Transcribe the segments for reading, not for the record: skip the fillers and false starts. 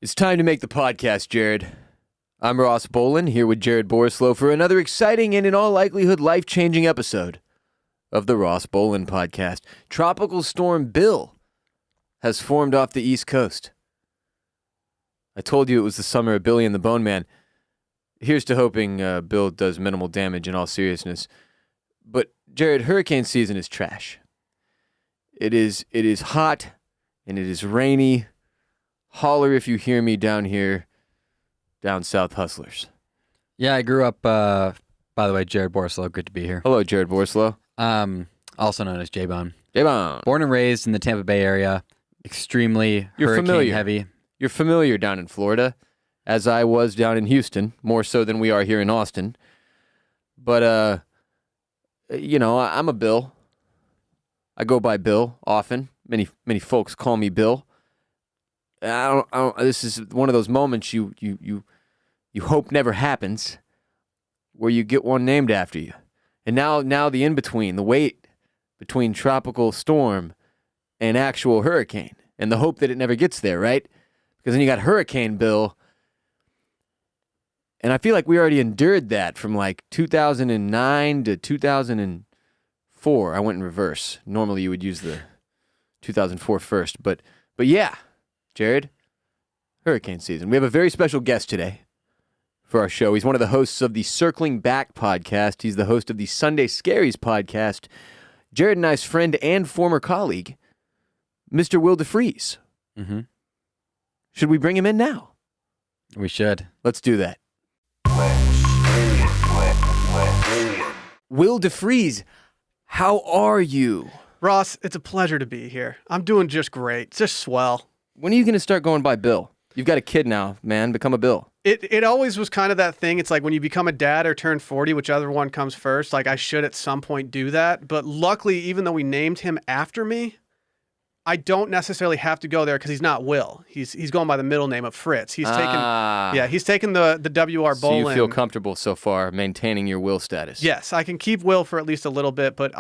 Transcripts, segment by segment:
It's time to make the podcast, Jared. I'm Ross Bolen, here with Jared Borislow for another exciting and in all likelihood life-changing episode of the Ross Bolen podcast. Tropical Storm Bill has formed off the East Coast. I told you it was the summer of Billy and the Bone Man. Here's to hoping Bill does minimal damage in all seriousness. But, Jared, hurricane season is trash. It is hot and it is rainy. Holler if you hear me down here, down south hustlers. Yeah, I grew up, by the way, Jared Borislow. Good to be here. Hello, Jared Borislow. Also known as J-Bone. J-Bone. Born and raised in the Tampa Bay area. Extremely hurricane heavy. You're familiar down in Florida, as I was down in Houston, more so than we are here in Austin. But, I'm a Bill. I go by Bill often. Many folks call me Bill. I don't. This is one of those moments you hope never happens, where you get one named after you, and now the in between, the wait between tropical storm and actual hurricane, and the hope that it never gets there, right? Because then you got Hurricane Bill, and I feel like we already endured that from like 2009 to 2004. I went in reverse. Normally you would use the 2004 first, but yeah. Jared, hurricane season. We have a very special guest today for our show. He's one of the hosts of the Circling Back podcast. He's the host of the Sunday Scaries podcast. Jared and I's friend and former colleague, Mr. Will deFries. Mm-hmm. Should we bring him in now? We should. Let's do that. Will deFries, how are you? Ross, it's a pleasure to be here. I'm doing just great. Just swell. When are you going to start going by Bill? You've got a kid now, man. Become a Bill. It always was kind of that thing. It's like when you become a dad or turn 40, whichever one comes first, like I should at some point do that. But luckily, even though we named him after me, I don't necessarily have to go there because he's not Will. He's going by the middle name of Fritz. He's taken the WR Bolen. So you feel comfortable so far maintaining your Will status? Yes, I can keep Will for at least a little bit, but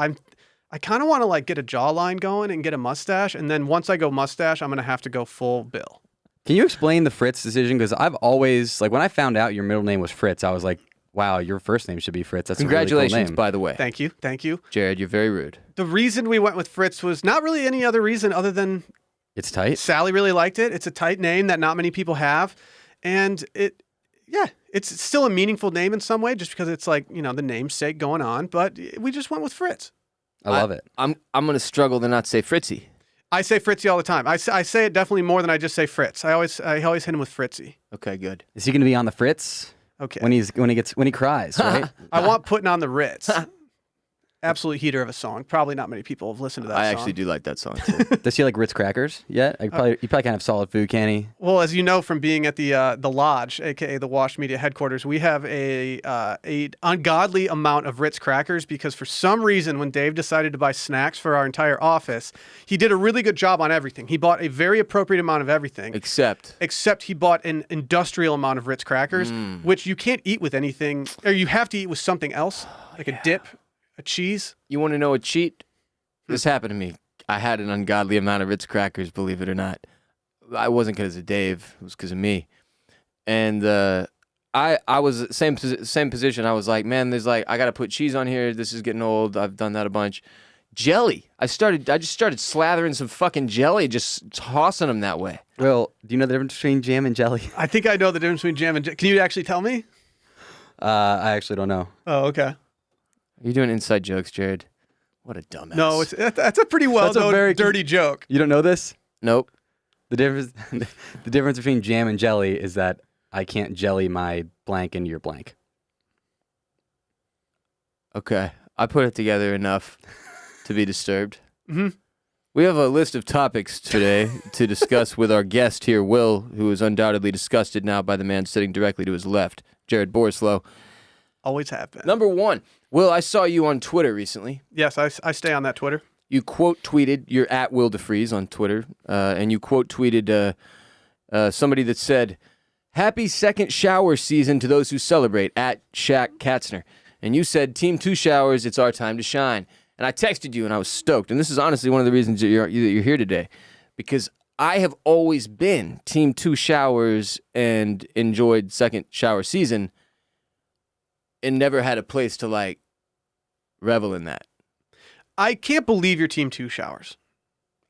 I kind of want to like get a jawline going and get a mustache, and then once I go mustache, I'm going to have to go full Bill. Can you explain the Fritz decision? Because I've always, like when I found out your middle name was Fritz, I was like, wow, your first name should be Fritz. That's Congratulations, a really cool name. By the way. Thank you. Jared, you're very rude. The reason we went with Fritz was not really any other reason other than it's tight. Sally really liked it. It's a tight name that not many people have, and it's still a meaningful name in some way just because it's like, the namesake going on, but we just went with Fritz. I love it. I'm going to struggle to not say Fritzy. I say Fritzy all the time. I say it definitely more than I just say Fritz. I always hit him with Fritzy. Okay, good. Is he going to be on the Fritz? Okay. When he cries, right? I want Putting on the Ritz. Absolute heater of a song. Probably not many people have listened to that song. I actually do like that song too. Does he like Ritz crackers yet? He probably can't have solid food, can he? Well, as you know from being at the Lodge, aka the Wash Media headquarters, we have a ungodly amount of Ritz crackers because for some reason when Dave decided to buy snacks for our entire office, he did a really good job on everything. He bought a very appropriate amount of everything. Except he bought an industrial amount of Ritz crackers, which you can't eat with anything, or you have to eat with something else, like a dip. A cheese? You want to know a cheat? This happened to me. I had an ungodly amount of Ritz crackers, believe it or not. I wasn't because of Dave. It was because of me. And I was same position. I was like, man, I got to put cheese on here. This is getting old. I've done that a bunch. Jelly. I just started slathering some fucking jelly, just tossing them that way. Well, do you know the difference between jam and jelly? I think I know the difference between jam and jelly. Can you actually tell me? I actually don't know. Oh, okay. You're doing inside jokes, Jared. What a dumbass. No, that's a pretty well-known dirty joke. You don't know this? Nope. The difference between jam and jelly is that I can't jelly my blank into your blank. Okay. I put it together enough to be disturbed. Mm-hmm. We have a list of topics today to discuss with our guest here, Will, who is undoubtedly disgusted now by the man sitting directly to his left, Jared Borislow. Always have been. Number one, Will, I saw you on Twitter recently. Yes, I stay on that Twitter. You quote tweeted, you're at Will deFries on Twitter, and you quote tweeted somebody that said, "Happy second shower season to those who celebrate," at Shaq Katzner. And you said, "Team 2 showers, it's our time to shine." And I texted you, and I was stoked. And this is honestly one of the reasons that you're here today, because I have always been team 2 showers and enjoyed second shower season and never had a place to like revel in that. I can't believe you're team 2 showers.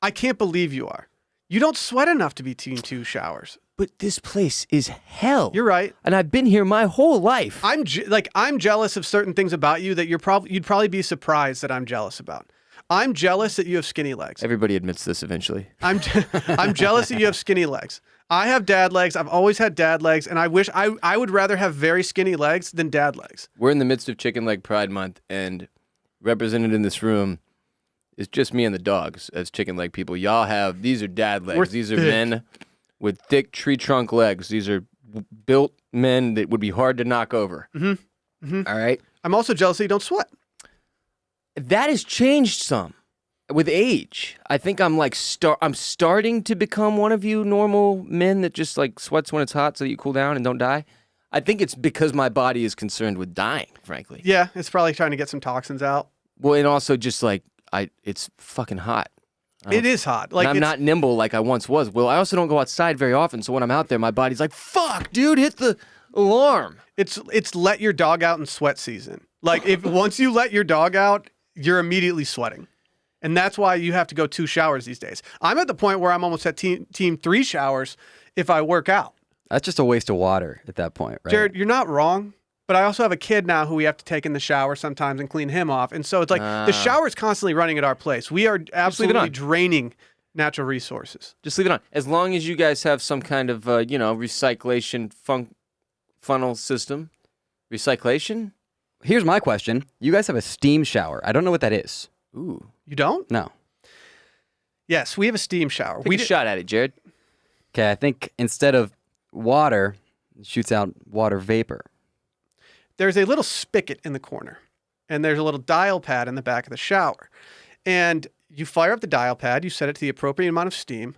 I can't believe you are. You don't sweat enough to be team 2 showers. But this place is hell. You're right. And I've been here my whole life. I'm jealous of certain things about you that you'd probably be surprised that I'm jealous about. I'm jealous that you have skinny legs. Everybody admits this eventually. I'm jealous that you have skinny legs. I have dad legs. I've always had dad legs, and I wish I would rather have very skinny legs than dad legs. We're in the midst of Chicken Leg Pride Month, and represented in this room is just me and the dogs as chicken leg people. Y'all have, these are dad legs. These are men with thick tree trunk legs. These are built men that would be hard to knock over. Mm-hmm. Mm-hmm. All right? I'm also jealous that you don't sweat. That has changed some with age. I think I'm like I'm starting to become one of you normal men that just like sweats when it's hot so that you cool down and don't die. I think it's because my body is concerned with dying, frankly. Yeah, it's probably trying to get some toxins out. Well, and also just like it's fucking hot. It is hot. Like, I'm not nimble like I once was. Well, I also don't go outside very often, so when I'm out there, my body's like, fuck, dude, hit the alarm. It's let your dog out in sweat season. Like, if once you let your dog out, you're immediately sweating. And that's why you have to go 2 showers these days. I'm at the point where I'm almost at team 3 showers if I work out. That's just a waste of water at that point, right? Jared, you're not wrong. But I also have a kid now who we have to take in the shower sometimes and clean him off. And so it's like the shower is constantly running at our place. We are absolutely draining natural resources. Just leave it on. As long as you guys have some kind of, recyclation funnel system. Recyclation? Here's my question. You guys have a steam shower. I don't know what that is. Ooh. You don't? No. Yes, we have a steam shower. Take a shot at it, Jared. Okay, I think instead of water, it shoots out water vapor. There's a little spigot in the corner, and there's a little dial pad in the back of the shower. And you fire up the dial pad, you set it to the appropriate amount of steam,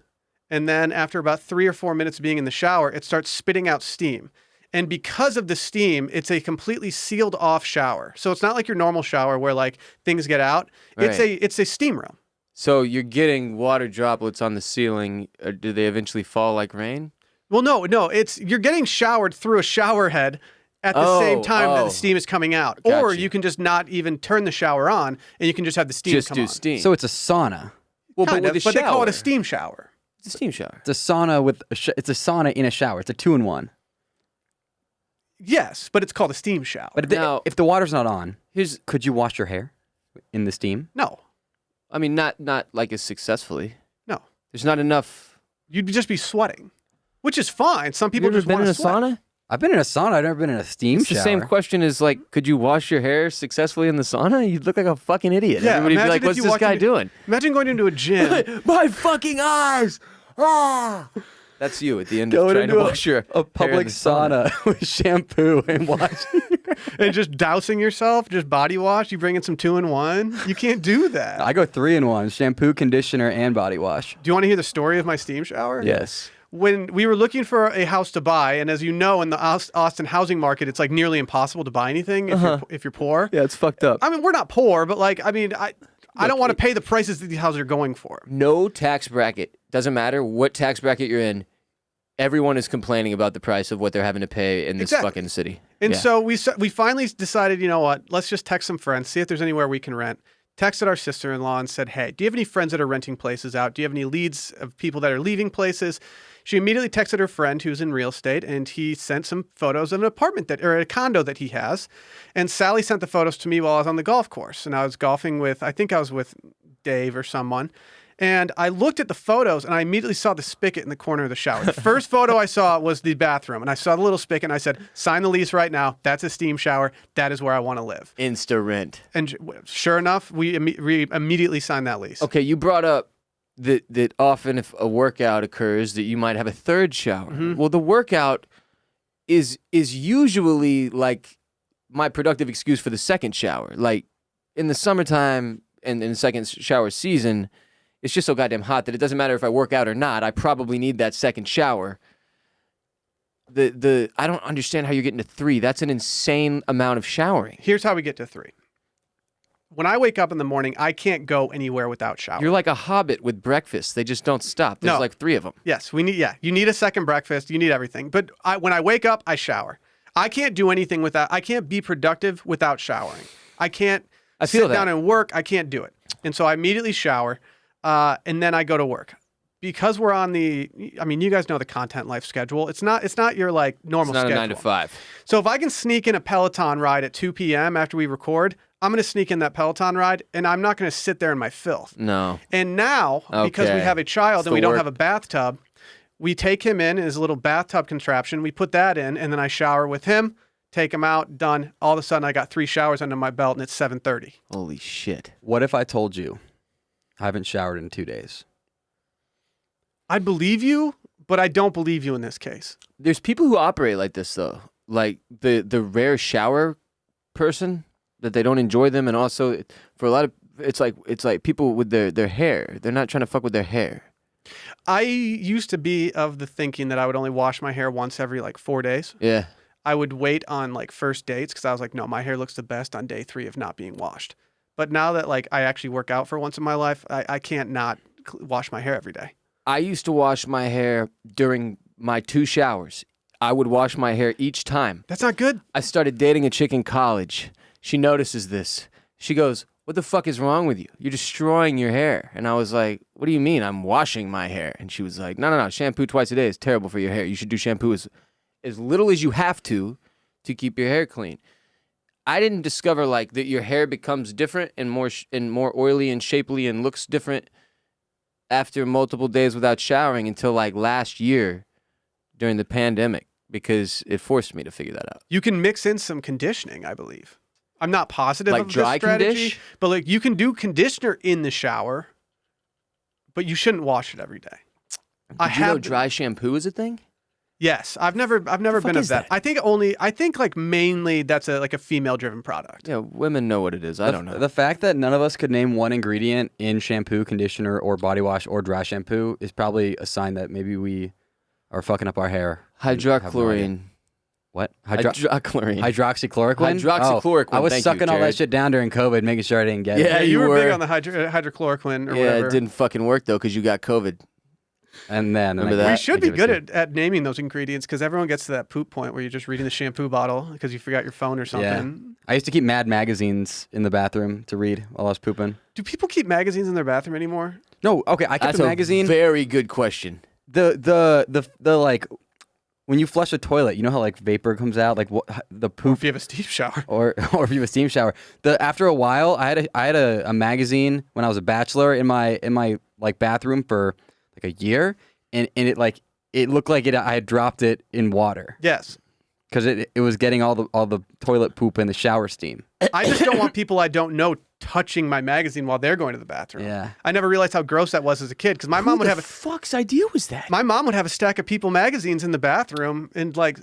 and then after about 3 or 4 minutes of being in the shower, it starts spitting out steam. And because of the steam, it's a completely sealed off shower. So it's not like your normal shower where like things get out. Right. It's a steam room. So you're getting water droplets on the ceiling. Do they eventually fall like rain? Well, no, you're getting showered through a shower head at the same time that the steam is coming out. Gotcha. Or you can just not even turn the shower on, and you can just have the steam Just come do on. steam. So it's a sauna. Well, Kind but of, with a but they call it a shower. steam shower. It's a steam shower. It's a sauna with it's a sauna in a shower. It's a 2-in-1. Yes, but it's called a steam shower. But Now- if the water's not on, Here's, could you wash your hair in the steam? No, I mean, not like as successfully. no. There's not enough. You'd just be sweating, which is fine. Some You people ever just been want in to a sweat. sauna? I've been in a sauna. I've never been in a steam It's shower. the same question as like, could you wash your hair successfully in the sauna? You'd look like a fucking idiot. Yeah, Everybody'd be imagine like, if what's you this walked guy into- doing? Imagine going into a gym. My fucking eyes! Ah! That's you at the end of Going trying to into wash your a hair in public the sauna with shampoo and washing. and just dousing yourself, just body wash. You bring in some 2-in-1. You can't do that. I go 3-in-1: shampoo, conditioner, and body wash. Do you want to hear the story of my steam shower? Yes. When we were looking for a house to buy, and as you know, in the Austin housing market, it's like nearly impossible to buy anything if you're poor. Yeah, it's fucked up. I mean, we're not poor, but like, I mean, I don't want to pay the prices that these houses are going for. No tax bracket. Doesn't matter what tax bracket you're in. Everyone is complaining about the price of what they're having to pay in this Exactly. fucking city. And Yeah. so we finally decided, you know what? Let's just text some friends, see if there's anywhere we can rent. Texted our sister-in-law and said, hey, do you have any friends that are renting places out? Do you have any leads of people that are leaving places? She immediately texted her friend who's in real estate, and he sent some photos of an apartment or a condo that he has. And Sally sent the photos to me while I was on the golf course. And I was golfing with, I think I was with Dave or someone. And I looked at the photos, and I immediately saw the spigot in the corner of the shower. The first photo I saw was the bathroom, and I saw the little spigot, and I said, sign the lease right now. That's a steam shower. That is where I want to live. Insta rent. And sure enough, we immediately signed that lease. Okay, you brought up that often if a workout occurs that you might have a third shower. Mm-hmm. Well, the workout is usually like my productive excuse for the second shower. Like in the summertime and in the second shower season, it's just so goddamn hot that it doesn't matter if I work out or not. I probably need that second shower. I don't understand how you're getting to 3. That's an insane amount of showering. Here's how we get to 3. when I wake up in the morning, I can't go anywhere without showering. You're like a hobbit with breakfast. They just don't stop. There's No. like 3 of them. Yes, you need a second breakfast. You need everything. But when I wake up, I shower. I can't do anything without, I can't be productive without showering. I can't sit down and work. I can't do it. And so I immediately shower and then I go to work. Because we're on you guys know the content life schedule. It's not your like normal schedule. It's not a 9 to 5. So if I can sneak in a Peloton ride at 2 p.m. after we record, I'm going to sneak in that Peloton ride, and I'm not going to sit there in my filth. No. And now, because we have a child and we don't have a bathtub, we take him in his little bathtub contraption. We put that in, and then I shower with him, take him out, done. All of a sudden, I got 3 showers under my belt, and it's 7:30. Holy shit. What if I told you I haven't showered in 2 days? I'd believe you, but I don't believe you in this case. There's people who operate like this, though. Like the rare shower person, that they don't enjoy them, and also for a lot of it's like people with their hair. They're not trying to fuck with their hair. I used to be of the thinking that I would only wash my hair once every like 4 days. Yeah. I would wait on like first dates because I was like, no, my hair looks the best on day 3 of not being washed. But now that like I actually work out for once in my life, I can't not wash my hair every day. I used to wash my hair during my 2 showers. I would wash my hair each time. That's not good. I started dating a chick in college. She notices this. She goes, "What the fuck is wrong with you? You're destroying your hair." And I was like, "What do you mean? I'm washing my hair." And she was like, No. Shampoo twice a day is terrible for your hair. You should do shampoo as little as you have to keep your hair clean. I didn't discover like that your hair becomes different and more oily and shapely and looks different after multiple days without showering until like last year during the pandemic, because it forced me to figure that out. You can mix in some conditioning, I believe. I'm not positive Like of dry this strategy, condition? but like you can do conditioner in the shower, but you shouldn't wash it every day. Did you know dry shampoo is a thing? Yes, I've never been of that. that? I think like mainly that's like a female driven product. Yeah, women know what it is. I don't know. The fact that none of us could name one ingredient in shampoo, conditioner, or body wash or dry shampoo is probably a sign that maybe we are fucking up our hair. Hydrochlorine. What? Hydrochlorine. Hydroxychloroquine? Hydroxychloroquine. I was Thank you, sucking all that Jared. shit down during COVID, making sure I didn't get Yeah, it. you were big were. on the hydrochloroquine or Yeah, whatever. it didn't fucking work though because you got COVID. And then Remember I- that? We should I be give it good to at naming those ingredients because everyone gets to that poop point where you're just reading the shampoo bottle because you forgot your phone or something. I used to keep Mad magazines in the bathroom to read while I was pooping. Do people keep magazines in their bathroom anymore? No, okay, I kept That's the a magazine. very good question. The like when you flush a toilet, you know how like vapor comes out, like the Or poop, if you have a steam shower. or if you have a steam shower. After a while, I had a magazine when I was a bachelor in my like bathroom for like a year, and it looked like I had dropped it in water Yes. because it was getting all the toilet poop and the shower steam. I just don't want people I don't know touching my magazine while they're going to the bathroom. Yeah. I never realized how gross that was as a kid because my mom would have fuck's idea was that? my mom would have a stack of People magazines in the bathroom and like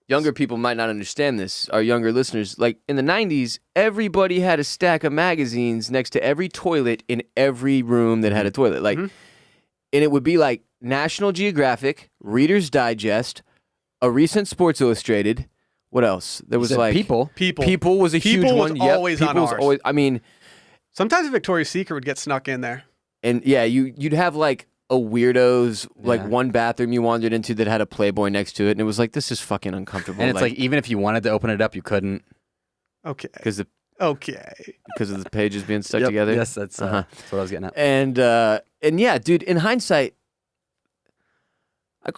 Younger people might not understand this. Our younger listeners, like in the 90s, everybody had a stack of magazines next to every toilet in every room that had a toilet. Like, and it would be like National Geographic, Reader's Digest, a recent Sports Illustrated. What else? There was like People. People was a huge People was one. Yep, always on People was ours. always. I mean, sometimes a Victoria's Secret would get snuck in there. and yeah, you'd have like a weirdo's like Yeah. one bathroom you wandered into that had a Playboy next to it, and it was like, this is fucking uncomfortable. And it's like even if you wanted to open it up, you couldn't. Okay. because of Okay. the pages being stuck Yep. together. Yes, that's what I was getting at. And yeah, dude, in hindsight,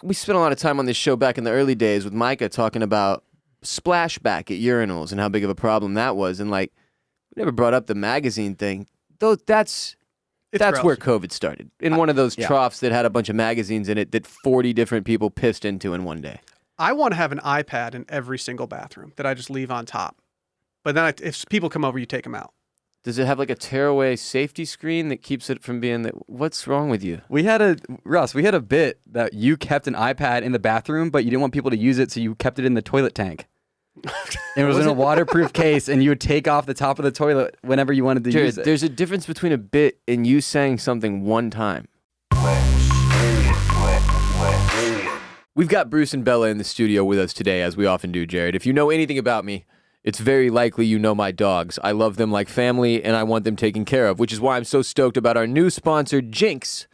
we spent a lot of time on this show back in the early days with Micah talking about splashback at urinals and how big of a problem that was, and like we never brought up the magazine thing. Though that's gross. where COVID started, in one of those yeah. troughs that had a bunch of magazines in it that 40 different people pissed into in one day. I want to have an iPad in every single bathroom that I just leave on top. But then if people come over, you take them out. Does it have like a tearaway safety screen that keeps it from being that? What's wrong with you? We had a bit that you kept an iPad in the bathroom, but you didn't want people to use it, so you kept it in the toilet tank. And it was in a waterproof case, and you would take off the top of the toilet whenever you wanted to Jared, use it. there's a difference between a bit and you saying something one time. We've got Bruce and Bella in the studio with us today, as we often do, Jared. If you know anything about me, It's very likely you know my dogs. I love them like family, and I want them taken care of, which is why I'm so stoked about our new sponsor, Jinx.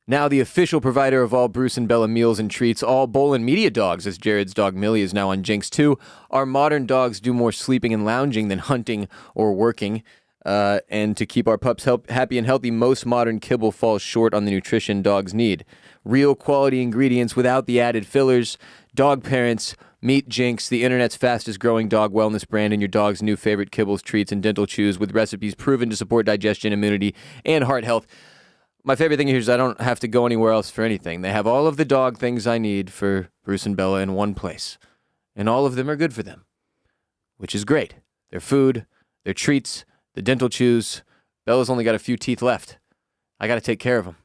Now the official provider of all Bruce and Bella meals and treats, all Bolen media dogs, as Jared's dog Millie is now on Jinx too. Our modern dogs do more sleeping and lounging than hunting or working. And to keep our pups happy and healthy, most modern kibble falls short on the nutrition dogs need. Real quality ingredients without the added fillers. Dog parents, meet Jinx, the internet's fastest growing dog wellness brand, and your dog's new favorite kibbles, treats, and dental chews with recipes proven to support digestion, immunity, and heart health. My favorite thing here is I don't have to go anywhere else for anything. They have all of the dog things I need for Bruce and Bella in one place. And all of them are good for them, which is great. Their food, their treats, the dental chews. Bella's only got a few teeth left. I got to take care of them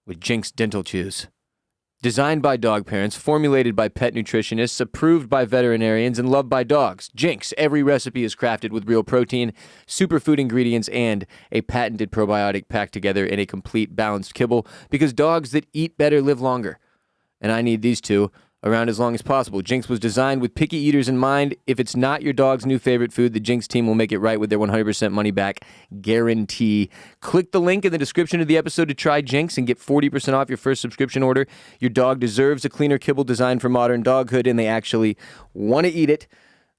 with Jinx Dental Chews. Designed by dog parents, formulated by pet nutritionists, approved by veterinarians, and loved by dogs. Jinx, every recipe is crafted with real protein, superfood ingredients, and a patented probiotic packed together in a complete balanced kibble, because dogs that eat better live longer. And I need these two around as long as possible. Jinx was designed with picky eaters in mind. If it's not your dog's new favorite food, the Jinx team will make it right with their 100% money back guarantee. Click the link in the description of the episode to try Jinx and get 40% off your first subscription order. Your dog deserves a cleaner kibble designed for modern doghood, and they actually want to eat it.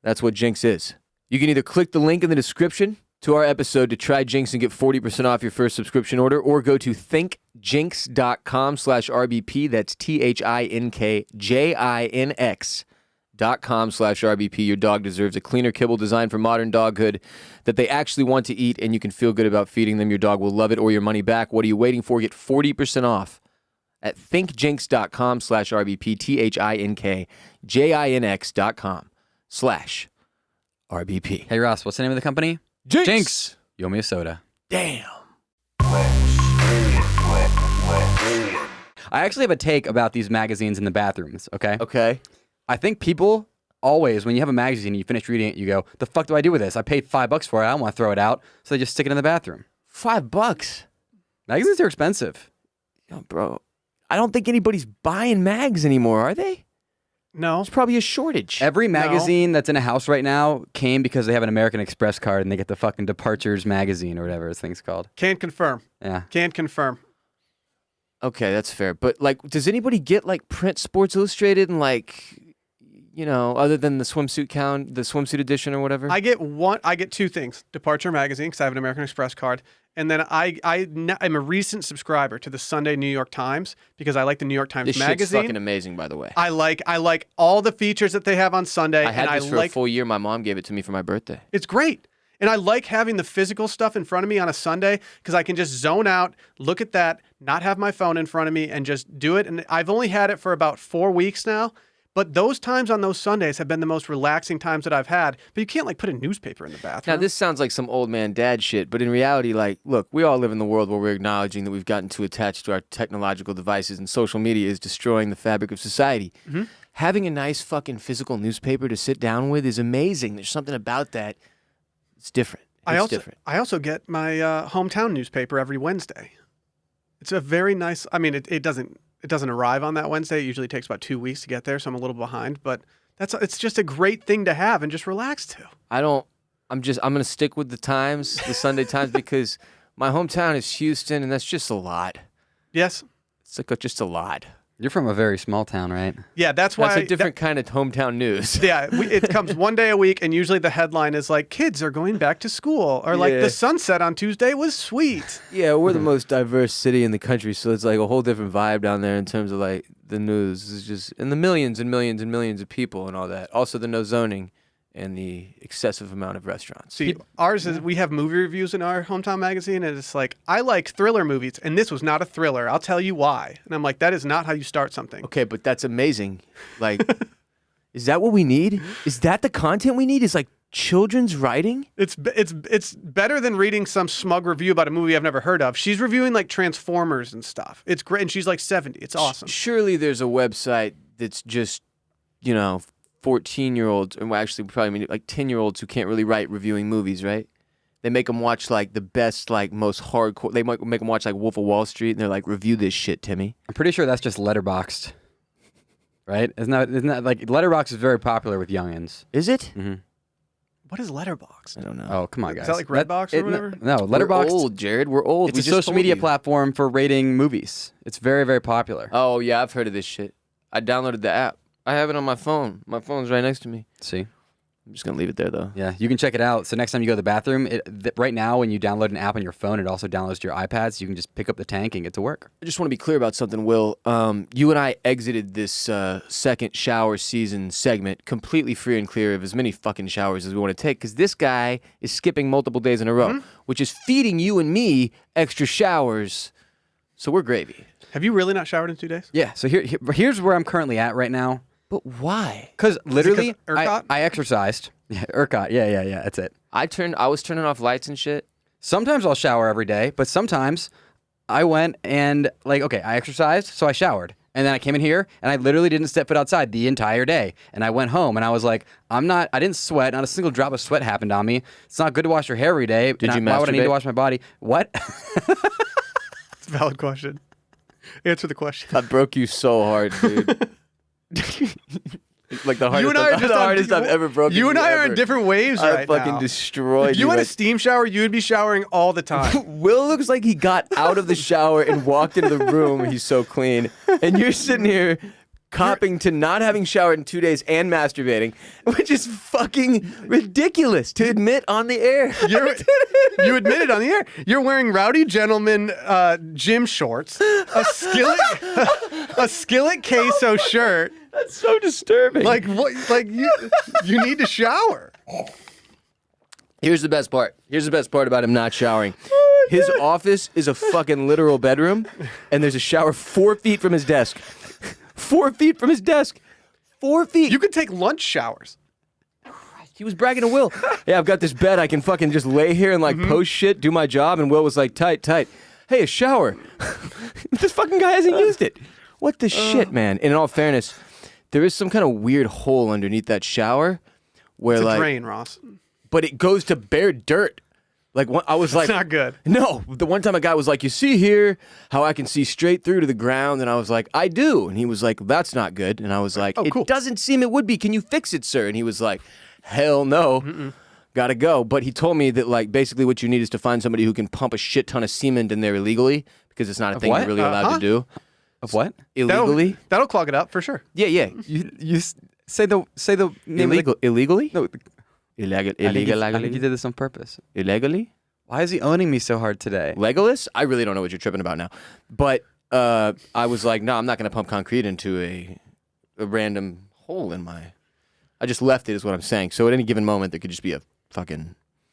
That's what Jinx is. You can either click the link in the description to our episode to try Jinx and get 40% off your first subscription order, or go to thinkjinx.com/RBP. That's thinkjinx.com/RBP. Your dog deserves a cleaner kibble designed for modern doghood that they actually want to eat, and you can feel good about feeding them. Your dog will love it, or your money back. What are you waiting for? Get 40% off at thinkjinx.com/RBP. thinkjinx.com/RBP. Hey, Ross, what's the name of the company? Jinx. You owe me a soda. Damn. I actually have a take about these magazines in the bathrooms, okay? Okay. I think people always, when you have a magazine and you finish reading it, you go, the fuck do I do with this? I paid $5 for it. I don't want to throw it out. So they just stick it in the bathroom. $5. Magazines are expensive. Yo, bro, I don't think anybody's buying mags anymore, are they? No. There's probably a shortage. Every magazine that's in a house right now came because they have an American Express card and they get the fucking Departures magazine or whatever this thing's called. Can't confirm. Yeah. Can't confirm. Okay, that's fair. But, like, does anybody get, like, print Sports Illustrated and, like, you know, other than the swimsuit edition or whatever? I get two things. Departure magazine, because I have an American Express card. And then I'm a recent subscriber to the Sunday New York Times because I like the New York Times this magazine. shit's fucking amazing, by the way. I like all the features that they have on Sunday. I had and this for a full year. My mom gave it to me for my birthday. It's great. And I like having the physical stuff in front of me on a Sunday because I can just zone out, look at that, not have my phone in front of me, and just do it. And I've only had it for about 4 weeks now. But those times on those Sundays have been the most relaxing times that I've had. But you can't, like, put a newspaper in the bathroom. Now, this sounds like some old man dad shit, but in reality, like, look, we all live in the world where we're acknowledging that we've gotten too attached to our technological devices, and social media is destroying the fabric of society. Mm-hmm. Having a nice fucking physical newspaper to sit down with is amazing. There's something about that. It's different. Different. I also get my hometown newspaper every Wednesday. It's a very nice. I mean, it doesn't arrive on that Wednesday. It usually takes about 2 weeks to get there, so I'm a little behind. But it's just a great thing to have and just relax to. I'm gonna stick with the Times, the Sunday Times, because my hometown is Houston, and that's just a lot. Yes, it's like just a lot. You're from a very small town, right? Yeah, that's why. That's a different kind of hometown news. Yeah, it comes one day a week, and usually the headline is like, kids are going back to school, or like the sunset on Tuesday was sweet. Yeah, we're the most diverse city in the country, so it's like a whole different vibe down there in terms of like the news. It's just, and the millions and millions and millions of people and all that. Also the no zoning and the excessive amount of restaurants. See, ours is, we have movie reviews in our hometown magazine, and it's like, I like thriller movies, and this was not a thriller. I'll tell you why. And I'm like, that is not how you start something. Okay, but that's amazing. Like, is that what we need? Is that the content we need? Is like children's writing? It's better than reading some smug review about a movie I've never heard of. She's reviewing like Transformers and stuff. It's great, and she's like 70. It's awesome. Surely there's a website that's just, 14-year-olds, and well, actually probably mean like 10-year-olds who can't really write reviewing movies, right? They make them watch like the best, like most hardcore. They might make them watch like Wolf of Wall Street, and they're like, "Review this shit, Timmy." I'm pretty sure that's just Letterboxd, right? Isn't that like Letterboxd is very popular with youngins? Is it? Mm-hmm. What is Letterboxd? I don't know. Oh, come on, guys. Is that like Redbox or whatever? No, We're Letterboxd. old, Jared. We're old. It's We a just social told media you. platform for rating movies. It's very, very popular. Oh, yeah, I've heard of this shit. I downloaded the app. I have it on my phone. My phone's right next to me. See? I'm just going to leave it there, though. Yeah, you can check it out. So next time you go to the bathroom, right now when you download an app on your phone, it also downloads to your iPad, so you can just pick up the tank and get to work. I just want to be clear about something, Will. You and I exited this second shower season segment completely free and clear of as many fucking showers as we want to take, because this guy is skipping multiple days in a row, which is feeding you and me extra showers. So we're gravy. Have you really not showered in 2 days? Yeah, so here's where I'm currently at right now. But why? Because literally, 'cause ERCOT? I exercised. Yeah, ERCOT. Yeah, that's it. I was turning off lights and shit. Sometimes I'll shower every day, but sometimes I went and I exercised, so I showered. And then I came in here and I literally didn't step foot outside the entire day. And I went home and I was like, I didn't sweat. Not a single drop of sweat happened on me. It's not good to wash your hair every day. Did you Why would I need masturbate? to wash my body? What? It's a valid question. Answer the question. I broke you so hard, dude. Like the hardest, You and I are just the on- hardest I've ever broken. You and I are ever. in different waves I right fucking now. destroyed If you had a like- steam shower, you would be showering all the time. Will looks like he got out of the shower and walked into the room. He's so clean. And you're sitting here copping to not having showered in 2 days and masturbating, which is fucking ridiculous to admit on the air. You admit it on the air. You're wearing rowdy gentleman gym shorts, a skillet queso shirt. That's so disturbing. Like what? Like you need to shower. Here's the best part. Here's the best part about him not showering. His office is a fucking literal bedroom, and there's a shower 4 feet from his desk. 4 feet from his desk. 4 feet. You could take lunch showers. He was bragging to Will. Yeah, I've got this bed. I can fucking just lay here and post shit, do my job. And Will was like, tight. Hey, a shower. This fucking guy hasn't used it. What the shit, man? And in all fairness, there is some kind of weird hole underneath that shower where It's a like, drain, Ross. but it goes to bare dirt. Like I was like, It's not good. No, the one time a guy was like, you see here how I can see straight through to the ground? And I was like, I do. And he was like, that's not good. And I was like, cool. It doesn't seem it would be. Can you fix it, sir? And he was like, hell no. Gotta go. But he told me that like basically what you need is to find somebody who can pump a shit ton of semen in there illegally, because it's not a thing what? you're really allowed to do. Of what? Illegally? That'll clog it up for sure. Yeah. You say the name Illegal. Illegally? No, Illegal. I think he did this on purpose. Illegally? Why is he owning me so hard today? Legolas? I really don't know what you're tripping about now. But I was like, no, I'm not going to pump concrete into a random hole in my... I just left it is what I'm saying. So at any given moment, there could just be a fucking...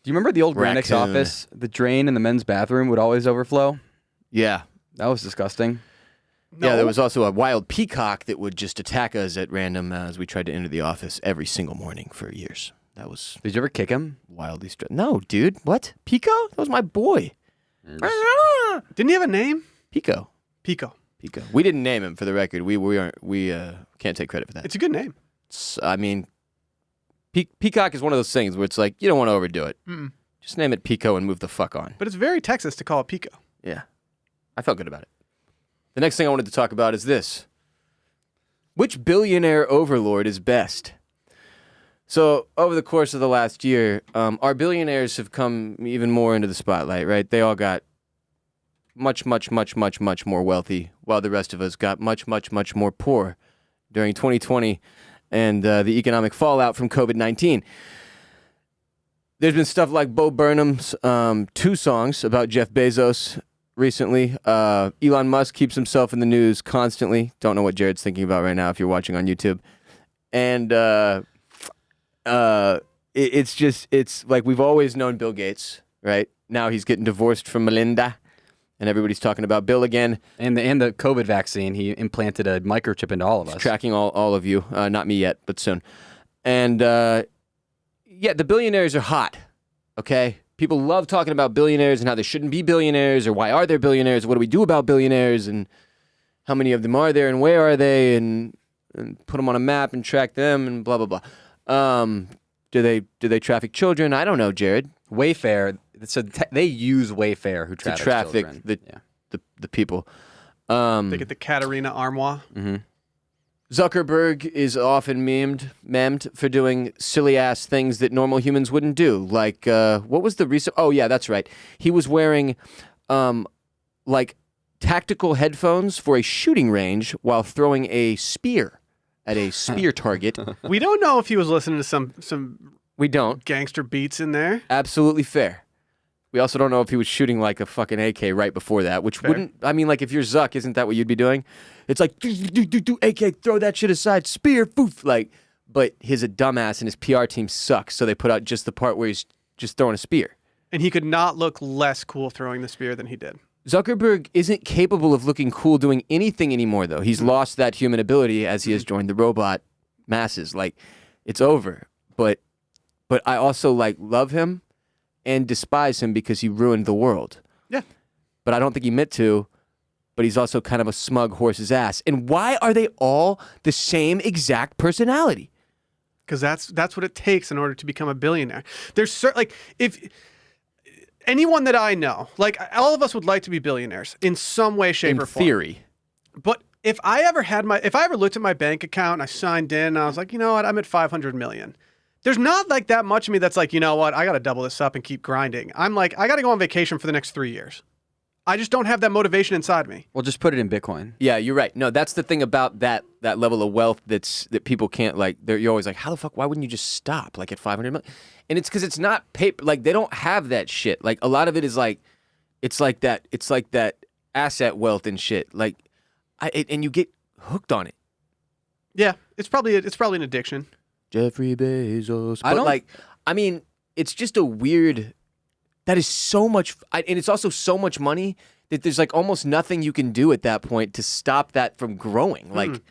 Do you remember the old Granix Raccoon. office? The drain in the men's bathroom would always overflow? Yeah. That was disgusing. No. Yeah, there was also a wild peacock that would just attack us at random as we tried to enter the office every single morning for years. That was Did you ever kick him? wildly No, dude. What? Pico? That was my boy. Didn't he have a name? Pico. Pico. We didn't name him, for the record. We can't take credit for that. It's a good name. I mean, peacock is one of those things where it's like, you don't want to overdo it. Mm-mm. Just name it Pico and move the fuck on. But it's very Texas to call it Pico. Yeah. I felt good about it. The next thing I wanted to talk about is this. Which billionaire overlord is best? So, over the course of the last year, our billionaires have come even more into the spotlight, right? They all got much more wealthy, while the rest of us got much more poor during 2020 and the economic fallout from COVID-19. There's been stuff like Bo Burnham's 2 songs about Jeff Bezos recently. Elon Musk keeps himself in the news constantly. Don't know what Jared's thinking about right now if you're watching on YouTube. And it's like we've always known Bill Gates, right? Now he's getting divorced from Melinda, and everybody's talking about Bill again. And the COVID vaccine, he implanted a microchip into all of us. Tracking all of you. Not me yet, but soon. And yeah, the billionaires are hot, okay? People love talking about billionaires and how there shouldn't be billionaires, or why are there billionaires, what do we do about billionaires, and how many of them are there, and where are they, and put them on a map and track them, and blah, blah, blah. Do they traffic children? I don't know, Jared. Wayfair, so they use Wayfair who To traffics traffic children. the people. They get the Katarina Armoire. Mm-hmm. Zuckerberg is often memed for doing silly-ass things that normal humans wouldn't do. Like, what was the recent... Oh, yeah, that's right. He was wearing, like, tactical headphones for a shooting range while throwing a spear at a spear target. We don't know if he was listening to some We don't. gangster beats in there. Absolutely fair. We also don't know if he was shooting like a fucking AK right before that, which wouldn't... I mean, like, if you're Zuck, isn't that what you'd be doing? It's like, do AK, throw that shit aside, spear, poof. Like, but he's a dumbass and his PR team sucks, so they put out just the part where he's just throwing a spear. And he could not look less cool throwing the spear than he did. Zuckerberg isn't capable of looking cool doing anything anymore, though. He's lost that human ability as he has joined the robot masses. Like, it's over. But I also, like, love him and despise him because he ruined the world. Yeah. But I don't think he meant to. But he's also kind of a smug horse's ass. And why are they all the same exact personality? Because that's what it takes in order to become a billionaire. There's like, if anyone that I know, like, all of us would like to be billionaires in some way, shape, or form. In theory. But if I ever looked at my bank account and I signed in and I was like, you know what, I'm at 500 million. There's not like that much of me that's like, you know what, I got to double this up and keep grinding. I'm like, I got to go on vacation for the next 3 years. I just don't have that motivation inside me. Well, just put it in Bitcoin. Yeah, you're right. No, that's the thing about that level of wealth that people can't, like, you're always like, how the fuck, why wouldn't you just stop, like, at 500 million? And it's because it's not paper, like, they don't have that shit. Like, a lot of it is like, it's like that asset wealth and shit. Like, and you get hooked on it. Yeah, it's probably an addiction. Jeffrey Bezos. I mean, it's just a weird... That is so much... and it's also so much money that there's, like, almost nothing you can do at that point to stop that from growing. Like,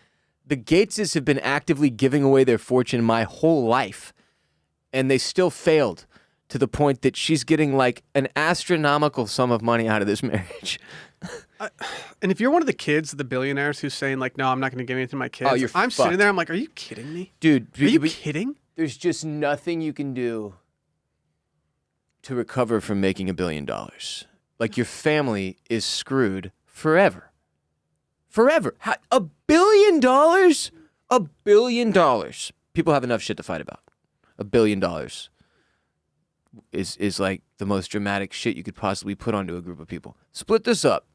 the Gateses have been actively giving away their fortune my whole life, and they still failed to the point that she's getting, like, an astronomical sum of money out of this marriage. And if you're one of the kids, the billionaires who's saying, like, no, I'm not going to give anything to my kids. You're I'm fucked. sitting there, I'm like, are you kidding me? Dude, Are you kidding? There's just nothing you can do to recover from making $1 billion. Like, your family is screwed forever. Forever. $1 billion? $1 billion. People have enough shit to fight about. $1 billion is like the most dramatic shit you could possibly put onto a group of people. Split this up.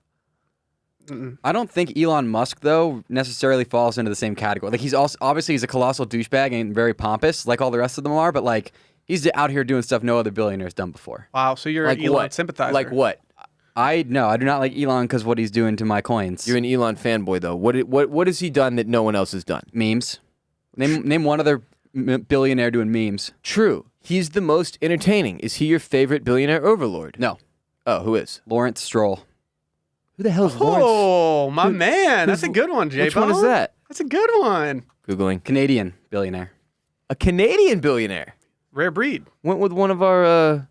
I don't think Elon Musk, though, necessarily falls into the same category. Like, he's also, obviously, he's a colossal douchebag and very pompous, like all the rest of them are, but, like, he's out here doing stuff no other billionaire's done before. Wow, so you're Like an Elon what? sympathizer. Like what? I do not like Elon because what he's doing to my coins. You're an Elon fanboy, though. What has he done that no one else has done? Memes. Name one other billionaire doing memes. True. He's the most entertaining. Is he your favorite billionaire overlord? No. Oh, who is? Lawrence Stroll. Who the hell is Lawrence? Oh, my man. That's a good one, J-Bone. Which one is that? That's a good one. Googling. Canadian billionaire. A Canadian billionaire. Rare breed. Went with one of our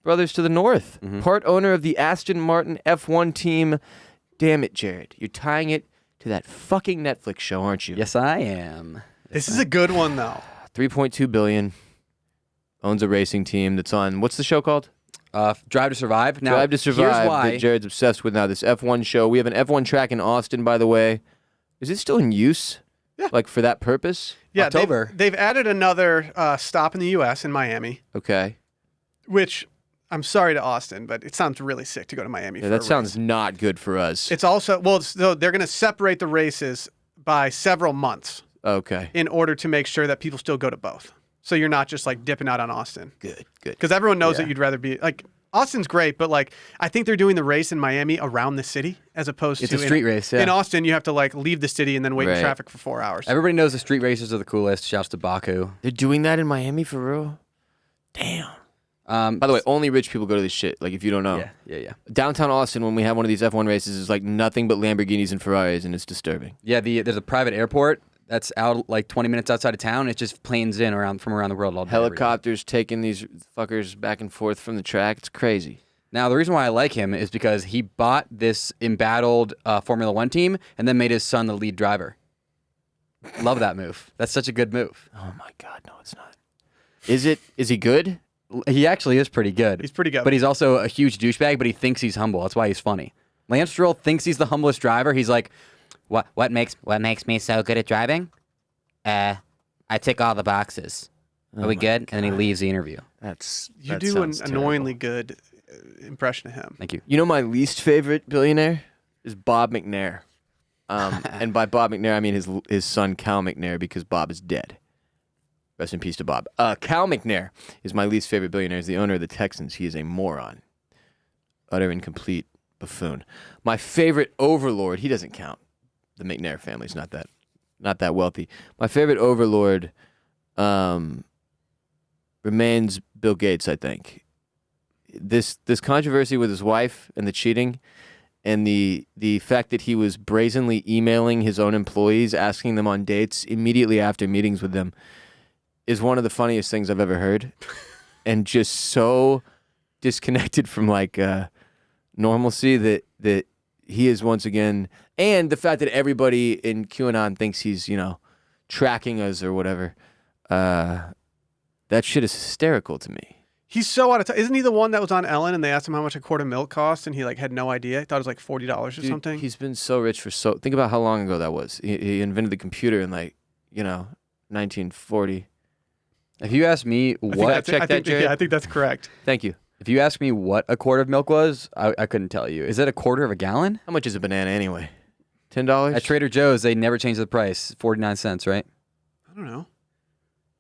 brothers to the north. Part owner of the Aston Martin F1 team. Damn it, Jared. You're tying it to that fucking Netflix show, aren't you? Yes, I am. This is a good one, though. $3.2 billion. Owns a racing team that's on, what's the show called? Drive to Survive. Now, Drive to Survive. Here's why. That Jared's obsessed with now. This F1 show. We have an F1 track in Austin, by the way. Is it still in use? Yeah. Like, for that purpose? Yeah, October. they've added another stop in the U.S. in Miami, Okay. which I'm sorry to Austin, but it sounds really sick to go to Miami Yeah, for that a sounds race. not good for us. It's also, so they're going to separate the races by several months Okay. in order to make sure that people still go to both. So you're not just like dipping out on Austin. Good. Because everyone knows Yeah. that you'd rather be like Austin's great, but like I think they're doing the race in Miami around the city as opposed It's to a street race, yeah. In Austin, you have to like leave the city and then wait in Right. traffic for 4 hours. Everybody knows the street races are the coolest. Shouts to Baku. They're doing that in Miami for real? Damn. By By the way, only rich people go to this shit. Like, if you don't know. Yeah. Downtown Austin, when we have one of these F1 races, is like nothing but Lamborghinis and Ferraris, and it's disturbing. Yeah, there's a private airport that's out like 20 minutes outside of town. It just planes in from around the world all day. every day. Helicopters taking these fuckers back and forth from the track. It's crazy. Now, the reason why I like him is because he bought this embattled Formula One team and then made his son the lead driver. Love that move. That's such a good move. Oh my God, no, it's not. Is he good? He actually is pretty good. He's pretty good. But he's also a huge douchebag, but he thinks he's humble. That's why he's funny. Lance Stroll thinks he's the humblest driver. He's like, What makes me so good at driving? I tick all the boxes. Are we good? And then he leaves the interview. You do an annoyingly good impression of him. Thank you. You know my least favorite billionaire is Bob McNair. And by Bob McNair, I mean his son Cal McNair, because Bob is dead. Rest in peace to Bob. Cal McNair is my least favorite billionaire. He's the owner of the Texans. He is a moron. Utter and complete buffoon. My favorite overlord, he doesn't count. The McNair family's not that wealthy. My favorite overlord remains Bill Gates, I think. This controversy with his wife and the cheating, and the fact that he was brazenly emailing his own employees, asking them on dates immediately after meetings with them, is one of the funniest things I've ever heard, and just so disconnected from normalcy that he is once again, and the fact that everybody in QAnon thinks he's tracking us or whatever. That shit is hysterical to me. He's so out of touch. Isn't he the one that was on Ellen and they asked him how much a quart of milk cost and he had no idea? He thought it was like $40 or something. He's been so rich think about how long ago that was. He invented the computer in 1940. If you ask me what, Jared? I think that's correct. Thank you. If you ask me what a quart of milk was, I couldn't tell you. Is it a quarter of a gallon? How much is a banana anyway? $10? At Trader Joe's, they never change the price. 49 cents, right? I don't know.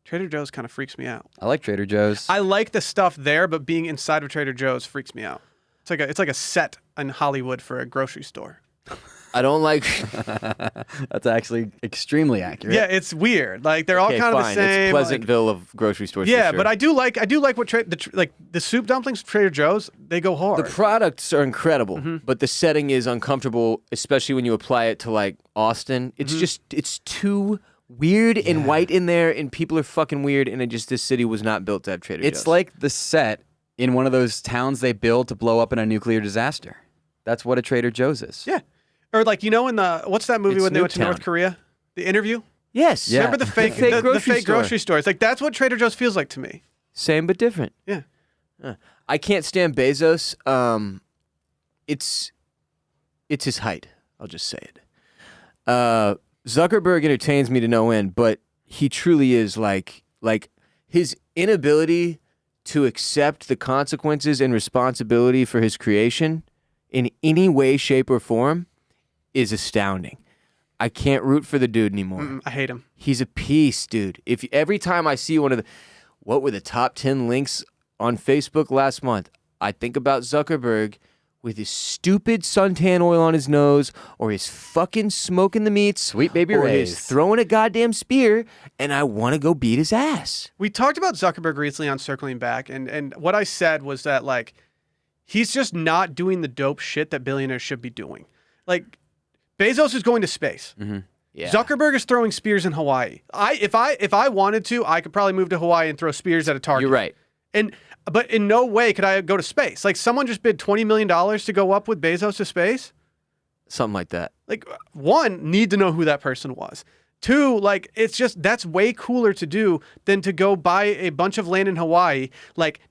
Trader Joe's kind of freaks me out. I like Trader Joe's. I like the stuff there, but being inside of Trader Joe's freaks me out. It's like a set in Hollywood for a grocery store. I don't like. That's actually extremely accurate. Yeah, it's weird. Like they're all kind of the same. It's Pleasantville of grocery stores. Yeah, for sure. but I do like what the soup dumplings from Trader Joe's. They go hard. The products are incredible, but the setting is uncomfortable, especially when you apply it to Austin. It's it's too weird and white in there, and people are fucking weird, and this city was not built to have Trader Joe's. It's like the set in one of those towns they build to blow up in a nuclear disaster. That's what a Trader Joe's is. Yeah. Or in what's that movie when they went to North Korea? The Interview? Yes. Yeah. Remember the fake grocery store? It's that's what Trader Joe's feels like to me. Same but different. Yeah. I can't stand Bezos. It's his height. I'll just say it. Zuckerberg entertains me to no end, but he truly is like his inability to accept the consequences and responsibility for his creation in any way, shape, or form is astounding. I can't root for the dude anymore. I hate him. He's a piece, dude. Every time I see what were the top 10 links on Facebook last month, I think about Zuckerberg with his stupid suntan oil on his nose, or his fucking smoking the meats, Sweet baby or Ray's. his throwing a goddamn spear, and I want to go beat his ass. We talked about Zuckerberg recently on Circling Back, and what I said was that he's just not doing the dope shit that billionaires should be doing. Bezos is going to space. Mm-hmm. Yeah. Zuckerberg is throwing spears in Hawaii. If I wanted to, I could probably move to Hawaii and throw spears at a target. You're right. But in no way could I go to space. Someone just bid $20 million to go up with Bezos to space. Something like that. One, need to know who that person was. Two, it's just, that's way cooler to do than to go buy a bunch of land in Hawaii,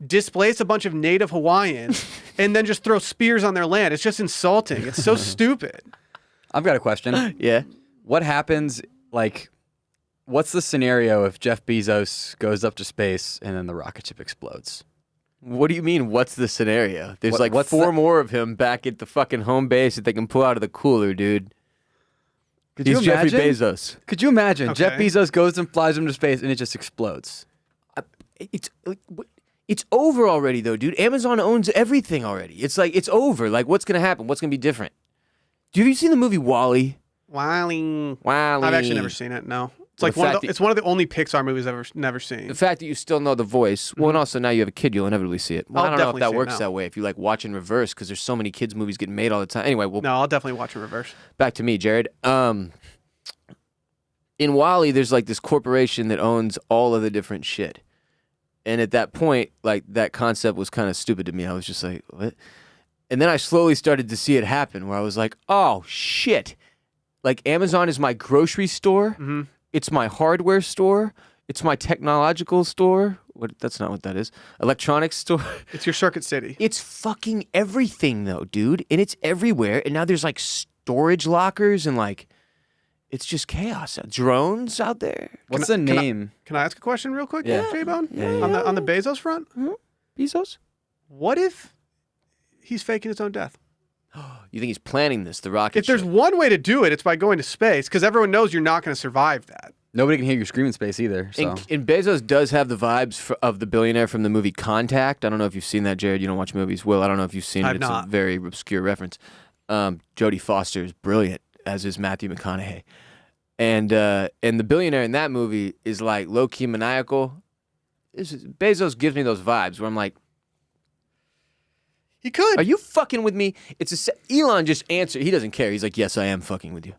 displace a bunch of native Hawaiians, and then just throw spears on their land. It's just insulting. It's so stupid. I've got a question. Yeah. What happens, what's the scenario if Jeff Bezos goes up to space and then the rocket ship explodes? What do you mean, what's the scenario? There's what's four the- more of him back at the fucking home base that they can pull out of the cooler, dude. Could you He's Jeffrey imagine? Bezos. Could you imagine? Okay. Jeff Bezos goes and flies him to space and it just explodes. It's over already, though, dude. Amazon owns everything already. It's it's over. What's going to happen? What's going to be different? Have you seen the movie WALL-E? WALL-E. WALL-E. I've actually never seen it, no. It's Well, it's one of the only Pixar movies I've never seen. The fact that you still know the voice, well, and also now you have a kid, you'll inevitably see it. Well, I'll I don't know if definitely that see it works now. that way. If you watch in reverse, because there's so many kids' movies getting made all the time. Anyway, No, I'll definitely watch in reverse. back to me, Jared. In WALL-E, there's this corporation that owns all of the different shit. And at that point, that concept was kind of stupid to me. I was just like, what? And then I slowly started to see it happen where I was like, oh, shit. Amazon is my grocery store. Mm-hmm. It's my hardware store. It's my technological store. That's not what that is. Electronics store. It's your Circuit City. It's fucking everything, though, dude. And it's everywhere. And now there's storage lockers and it's just chaos. Drones out there. What's the name? Can I ask a question real quick, Yeah. J-Bone? Yeah. On the Bezos front? Bezos? What if he's faking his own death? You think he's planning this, the rocket If there's ship? one way to do it, it's by going to space, because everyone knows you're not going to survive that. Nobody can hear your screaming space either. So And Bezos does have the vibes of the billionaire from the movie Contact. I don't know if you've seen that, Jared. You don't watch movies. Will, I don't know if you've seen it. I've It's not. a very obscure reference. Jodie Foster is brilliant, as is Matthew McConaughey. And the billionaire in that movie is like low-key maniacal. Bezos gives me those vibes where I'm like, He could. are you fucking with me? Elon just answered. He doesn't care. He's like, yes, I am fucking with you.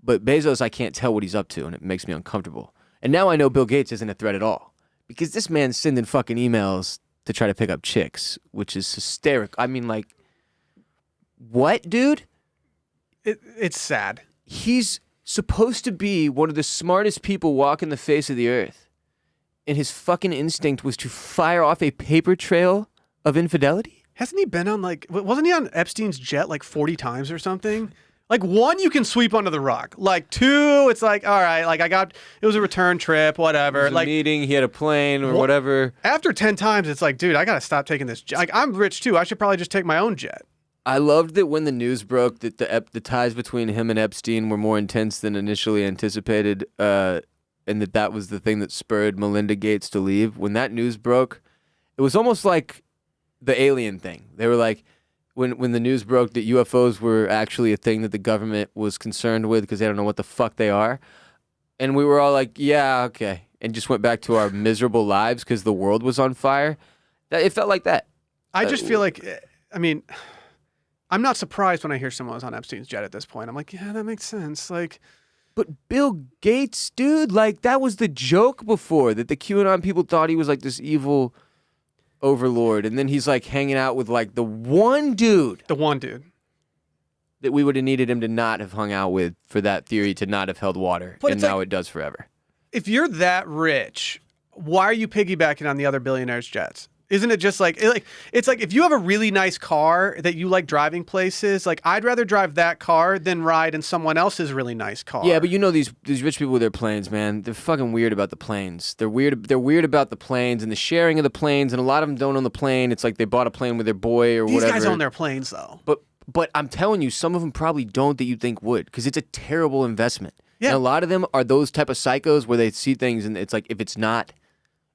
But Bezos, I can't tell what he's up to, and it makes me uncomfortable. And now I know Bill Gates isn't a threat at all. Because this man's sending fucking emails to try to pick up chicks, which is hysterical. I mean, like, what, dude? It's sad. He's supposed to be one of the smartest people walking the face of the earth. And his fucking instinct was to fire off a paper trail of infidelity? Hasn't he been on wasn't he on Epstein's jet like 40 times or something? Like 1, you can sweep under the rug. Like 2, it's like, all right, like it was a return trip, whatever. It was a like meeting, he had a plane or whatever. after 10 times, it's like, dude, I got to stop taking this jet. Like, I'm rich too. I should probably just take my own jet. I loved that when the news broke that the ties between him and Epstein were more intense than initially anticipated, and that was the thing that spurred Melinda Gates to leave. When that news broke, it was almost like the alien thing. They were like, when the news broke that UFOs were actually a thing that the government was concerned with because they don't know what the fuck they are. And we were all like, yeah, okay. And just went back to our miserable lives because the world was on fire. It felt like that. I just feel like, I mean, I'm not surprised when I hear someone was on Epstein's jet at this point. I'm like, yeah, that makes sense. Like, But Bill Gates, dude, like that was the joke before, that the QAnon people thought he was like this evil overlord. And then he's like hanging out with like the one dude the one dude. that we would have needed him to not have hung out with for that theory to not have held water. But And it's now like- it does forever. If you're that rich, why are you piggybacking on the other billionaires' jets? Isn't it just like, it's like if you have a really nice car that you like driving places, like I'd rather drive that car than ride in someone else's really nice car. Yeah, but you know these rich people with their planes, man. They're fucking weird about the planes. They're weird about the planes and the sharing of the planes, and a lot of them don't own the plane. It's like they bought a plane with their boy or These whatever. guys own their planes though. But I'm telling you, some of them probably don't that you think would, because it's a terrible investment. Yeah. And a lot of them are those type of psychos where they see things and it's like if it's not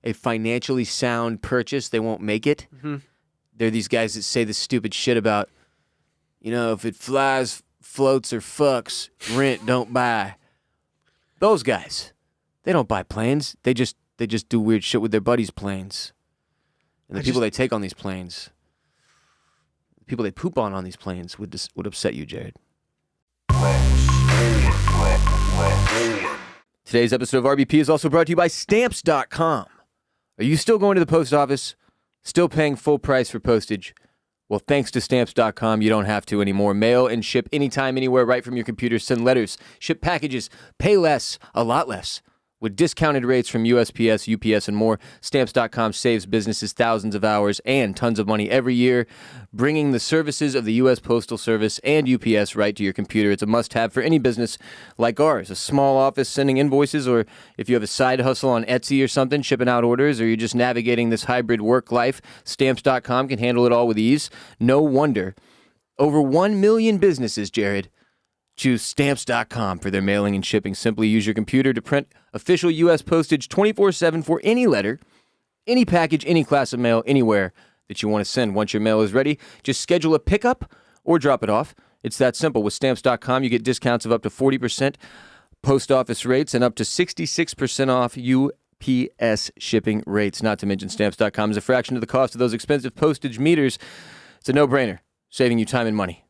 a financially sound purchase, they won't make it. Mm-hmm. They're these guys that say this stupid shit about, you know, if it flies, floats, or fucks, rent, don't buy. Those guys, they don't buy planes. They just do weird shit with their buddies' planes. And the people they take on these planes, the people they poop on these planes would upset you, Jared. Today's episode of RBP is also brought to you by Stamps.com. Are you still going to the post office? Still paying full price for postage? Well, thanks to Stamps.com, you don't have to anymore. Mail and ship anytime, anywhere, right from your computer. Send letters, ship packages, pay less, a lot less. With discounted rates from USPS, UPS, and more, Stamps.com saves businesses thousands of hours and tons of money every year, bringing the services of the U.S. Postal Service and UPS right to your computer. It's a must-have for any business like ours, a small office sending invoices, or if you have a side hustle on Etsy or something, shipping out orders, or you're just navigating this hybrid work life, Stamps.com can handle it all with ease. No wonder. Over 1 million businesses, Jared, choose Stamps.com for their mailing and shipping. Simply use your computer to print official U.S. postage 24/7 for any letter, any package, any class of mail, anywhere that you want to send. Once your mail is ready, just schedule a pickup or drop it off. It's that simple. With Stamps.com, you get discounts of up to 40% post office rates and up to 66% off UPS shipping rates. Not to mention Stamps.com is a fraction of the cost of those expensive postage meters. It's a no-brainer, saving you time and money.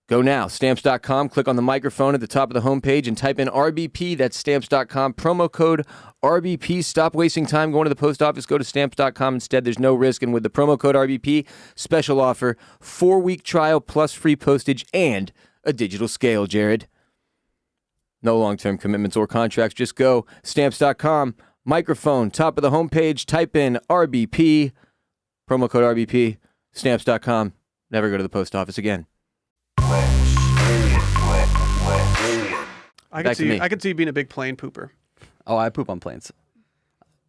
Go now, Stamps.com, click on the microphone at the top of the homepage and type in RBP, that's Stamps.com, promo code RBP. Stop wasting time going to the post office, go to Stamps.com instead. There's no risk, and with the promo code RBP, special offer, 4-week trial plus free postage and a digital scale, Jared. No long-term commitments or contracts, just go, Stamps.com, microphone, top of the homepage, type in RBP, promo code RBP, Stamps.com, never go to the post office again. I Back to me. could see you being a big plane pooper. Oh, I poop on planes.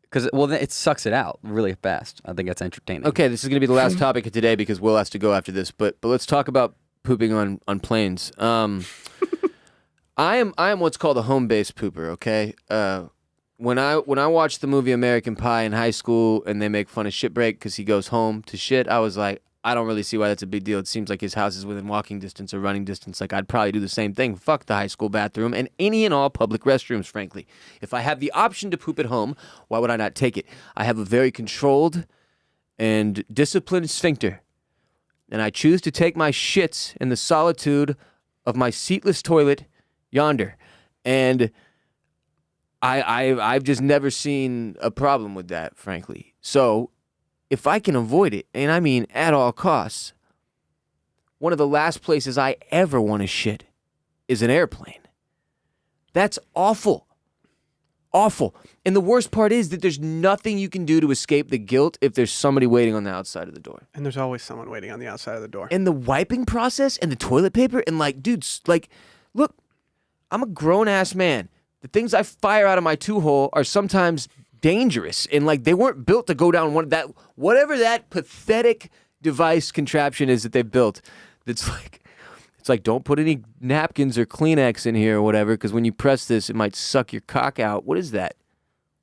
Because then it sucks it out really fast. I think that's entertaining. Okay, this is going to be the last topic of today because Will has to go after this. But let's talk about pooping on planes. I am what's called a home-based pooper. Okay, when I watched the movie American Pie in high school and they make fun of Shitbreak because he goes home to shit, I was like, I don't really see why that's a big deal. It seems like his house is within walking distance or running distance. Like, I'd probably do the same thing. Fuck the high school bathroom and any and all public restrooms, frankly. If I have the option to poop at home, why would I not take it? I have a very controlled and disciplined sphincter, and I choose to take my shits in the solitude of my seatless toilet yonder. And I've just never seen a problem with that, frankly. So if I can avoid it, and I mean at all costs, one of the last places I ever want to shit is an airplane. That's awful. Awful. And the worst part is that there's nothing you can do to escape the guilt if there's somebody waiting on the outside of the door. And there's always someone waiting on the outside of the door. And the wiping process and the toilet paper and like, dudes, like, look, I'm a grown-ass man. The things I fire out of my two-hole are sometimes dangerous, and like they weren't built to go down whatever that pathetic device contraption is that they built. It's like don't put any napkins or Kleenex in here or whatever, because when you press this, it might suck your cock out. What is that?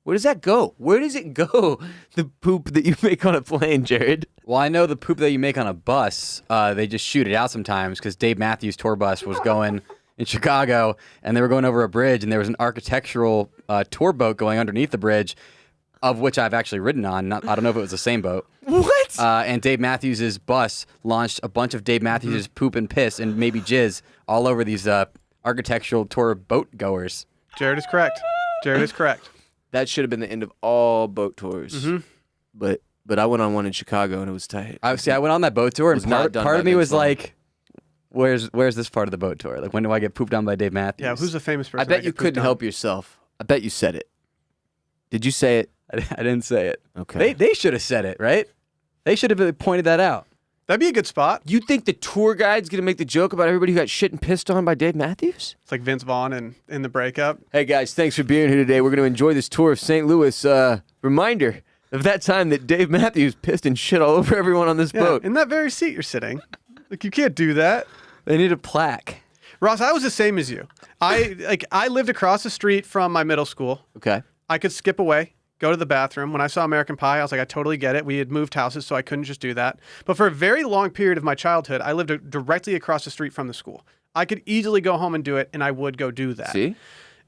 Where does that go? Where does it go? The poop that you make on a plane, Jared. Well, I know the poop that you make on a bus, they just shoot it out sometimes because Dave Matthews' tour bus was going in Chicago, and they were going over a bridge, and there was an architectural tour boat going underneath the bridge, of which I've actually ridden on. I don't know if it was the same boat. What? And Dave Matthews' bus launched a bunch of Dave Matthews' poop and piss and maybe jizz all over these architectural tour boat goers. Jared is correct. Jared is correct. That should have been the end of all boat tours. Mm-hmm. But I went on one in Chicago, and it was tight. I went on that boat tour, and Was not done part by of me Vince was Vaughn. like, where's this part of the boat tour? Like, when do I get pooped on by Dave Matthews? Yeah, who's the famous person? I bet that you get pooped couldn't on? help yourself. I bet you said it. Did you say it? I didn't say it. Okay. They should have said it, right? They should have pointed that out. That'd be a good spot. You think the tour guide's going to make the joke about everybody who got shit and pissed on by Dave Matthews? It's like Vince Vaughn in the breakup. Hey, guys, thanks for being here today. We're going to enjoy this tour of St. Louis. Reminder of that time that Dave Matthews pissed and shit all over everyone on this Yeah, boat. in that very seat you're sitting. Like, you can't do that. They need a plaque. Ross, I was the same as you. I lived across the street from my middle school. Okay. I could skip away, go to the bathroom. When I saw American Pie, I was like, I totally get it. We had moved houses, so I couldn't just do that. But for a very long period of my childhood, I lived directly across the street from the school. I could easily go home and do it, and I would go do that. See?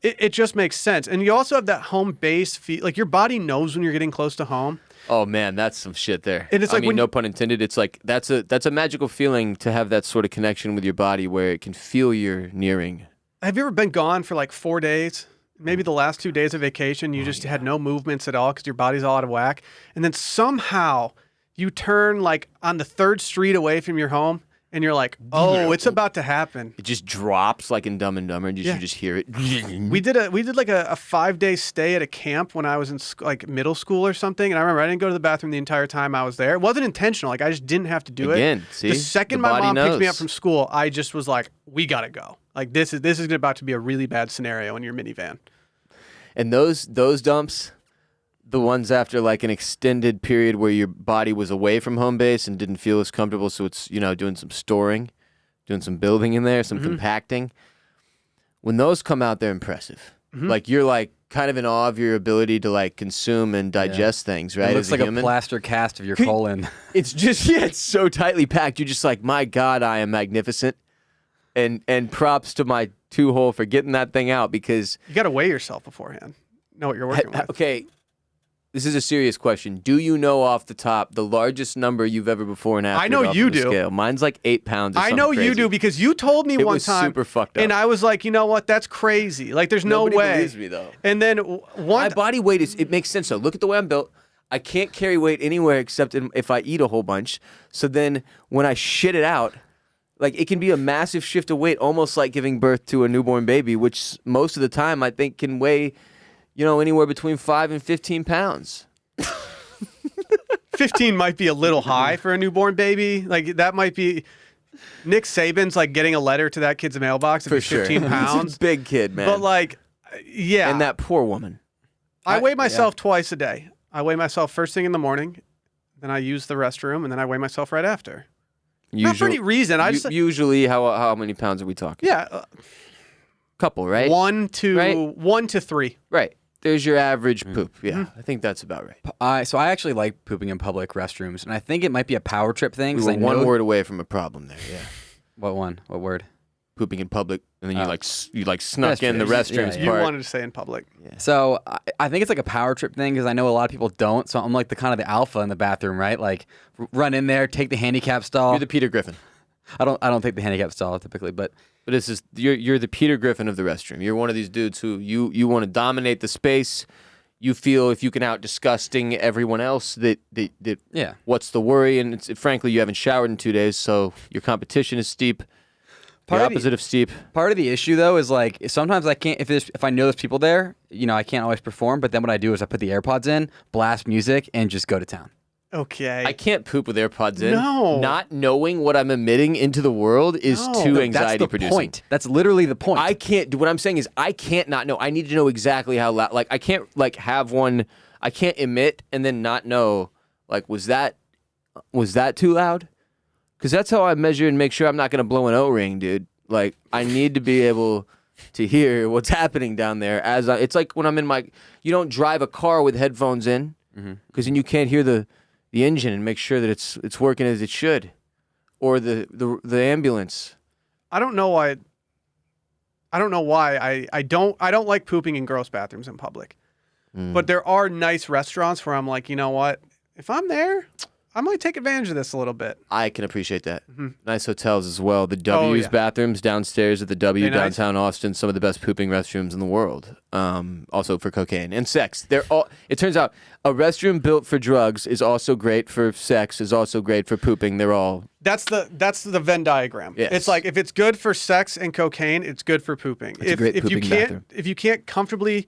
It just makes sense. And you also have that home base feel. Like, your body knows when you're getting close to home. Oh, man, that's some shit there. And it's I like mean, when no you- pun intended. It's like that's a magical feeling to have that sort of connection with your body where it can feel you're nearing. Have you ever been gone for like 4 days? Maybe the last 2 days of vacation, you just had no movements at all because your body's all out of whack. And then somehow you turn like on the 3rd street away from your home and you're like, oh, it's about to happen. It just drops like in Dumb and Dumber, and you just hear it. We did like a 5-day stay at a camp when I was in like middle school or something. And I remember I didn't go to the bathroom the entire time I was there. It wasn't intentional. Like, I just didn't have to do it. Again, see? The second The my body mom picked me knows. up from school, I just was like, we got to go. Like, this is about to be a really bad scenario in your minivan. And those dumps, the ones after like an extended period where your body was away from home base and didn't feel as comfortable, so it's, doing some storing, doing some building in there, some compacting. When those come out, they're impressive. Like, you're like kind of in awe of your ability to like consume and digest things, right? It looks as like human. a plaster cast of your colon. It's just, it's so tightly packed. You're just like, my God, I am magnificent. And props to my two-hole for getting that thing out, because You got to weigh yourself beforehand. Know what you're working with. okay, this is a serious question. Do you know off the top the largest number you've ever before and after? I know off you of a do. Scale? Mine's like 8 pounds. Or I something know you crazy. do because you told me It one was time. super fucked up. And I was like, you know what? That's crazy. Like, there's no Nobody way. believes me, though. And then My body weight it makes sense though. Look at the way I'm built. I can't carry weight anywhere except if I eat a whole bunch. So then when I shit it out, like, it can be a massive shift of weight, almost like giving birth to a newborn baby, which most of the time I think can weigh, anywhere between 5 and 15 pounds. 15 might be a little high for a newborn baby. Like, that might be. Nick Saban's like getting a letter to that kid's mailbox if For he's 15 sure. pounds. He's a big kid, man. But like, yeah. And that poor woman. I weigh myself twice a day. I weigh myself first thing in the morning, then I use the restroom, and then I weigh myself right after. Not for any reason. Usually, how many pounds are we talking? Yeah. Couple, right? 1 to 3. Right. There's your average poop. Yeah, I think that's about right. So I actually like pooping in public restrooms, and I think it might be a power trip thing. We 'cause were I know one word away from a problem there. Yeah. What one? What word? Pooping in public, and then you snuck in the restrooms Yeah, You part. wanted to say in public. So I think it's like a power trip thing because I know a lot of people don't. So I'm like the kind of the alpha in the bathroom, right? Like run in there, take the handicap stall. You're the Peter Griffin. I don't take the handicap stall typically, but This is you're the Peter Griffin of the restroom. You're one of these dudes who you want to dominate the space. You feel if you can out disgusting everyone else that yeah. what's the worry? And frankly, you haven't showered in 2 days, so your competition is steep. The opposite of steep. Part of the issue though is like sometimes I can't if I know there's people there, I can't always perform. But then what I do is I put the AirPods in, blast music, and just go to town. Okay. I can't poop with AirPods in. No. Not knowing what I'm emitting into the world is too anxiety That's the producing. point. That's literally the point. I can't. What I'm saying is, I can't not know. I need to know exactly how loud. Like, I can't have one. I can't emit and then not know. Like, was that too loud? Because that's how I measure and make sure I'm not going to blow an O-ring, dude. Like, I need to be able to hear what's happening down there. It's like when I'm in you don't drive a car with headphones in, because then you can't hear the engine and make sure that it's working as it should, or the ambulance. I don't know why. I don't like pooping in gross bathrooms in public. But there are nice restaurants where I'm like, you know what? If I'm there, I might take advantage of this a little bit. I can appreciate that. Nice hotels as well. The W's yeah. bathrooms downstairs at the W They nice? downtown Austin, some of the best pooping restrooms in the world. Also for cocaine and sex. It turns out a restroom built for drugs is also great for sex, is also great for pooping. They're all... That's the Venn diagram. Yes. It's like if it's good for sex and cocaine, it's good for pooping. It's a great pooping bathroom. If you can't comfortably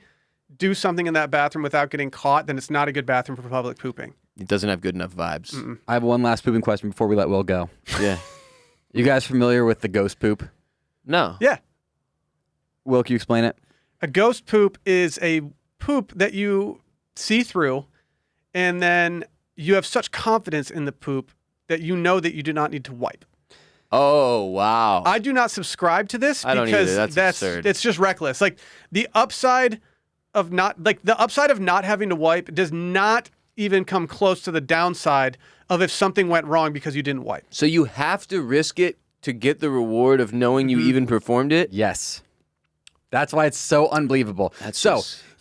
do something in that bathroom without getting caught, then it's not a good bathroom for public pooping. It doesn't have good enough vibes. I have one last pooping question before we let Will go. Yeah. You guys familiar with the ghost poop? No. Yeah. Will, can you explain it? A ghost poop is a poop that you see through, and then you have such confidence in the poop that you know that you do not need to wipe. Oh, wow. I do not subscribe to this I don't because either. That's absurd. It's just reckless. Like the upside of not having to wipe does not even come close to the downside of if something went wrong because you didn't wipe. So you have to risk it to get the reward of knowing you even performed it? Yes. That's why it's so unbelievable.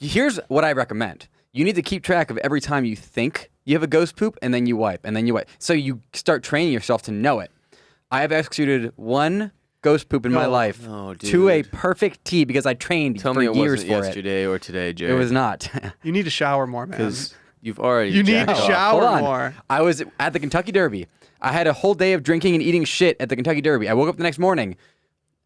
Here's what I recommend. You need to keep track of every time you think you have a ghost poop, and then you wipe, and then you wipe. So you start training yourself to know it. I have executed one ghost poop in my life to a perfect T because I trained Tell for me it years wasn't for yesterday or today, it. Jared. It was not. You need to shower more, man. Because you've already You need jacked to off. shower Hold on. more. I was at the Kentucky Derby. I had a whole day of drinking and eating shit at the Kentucky Derby. I woke up the next morning,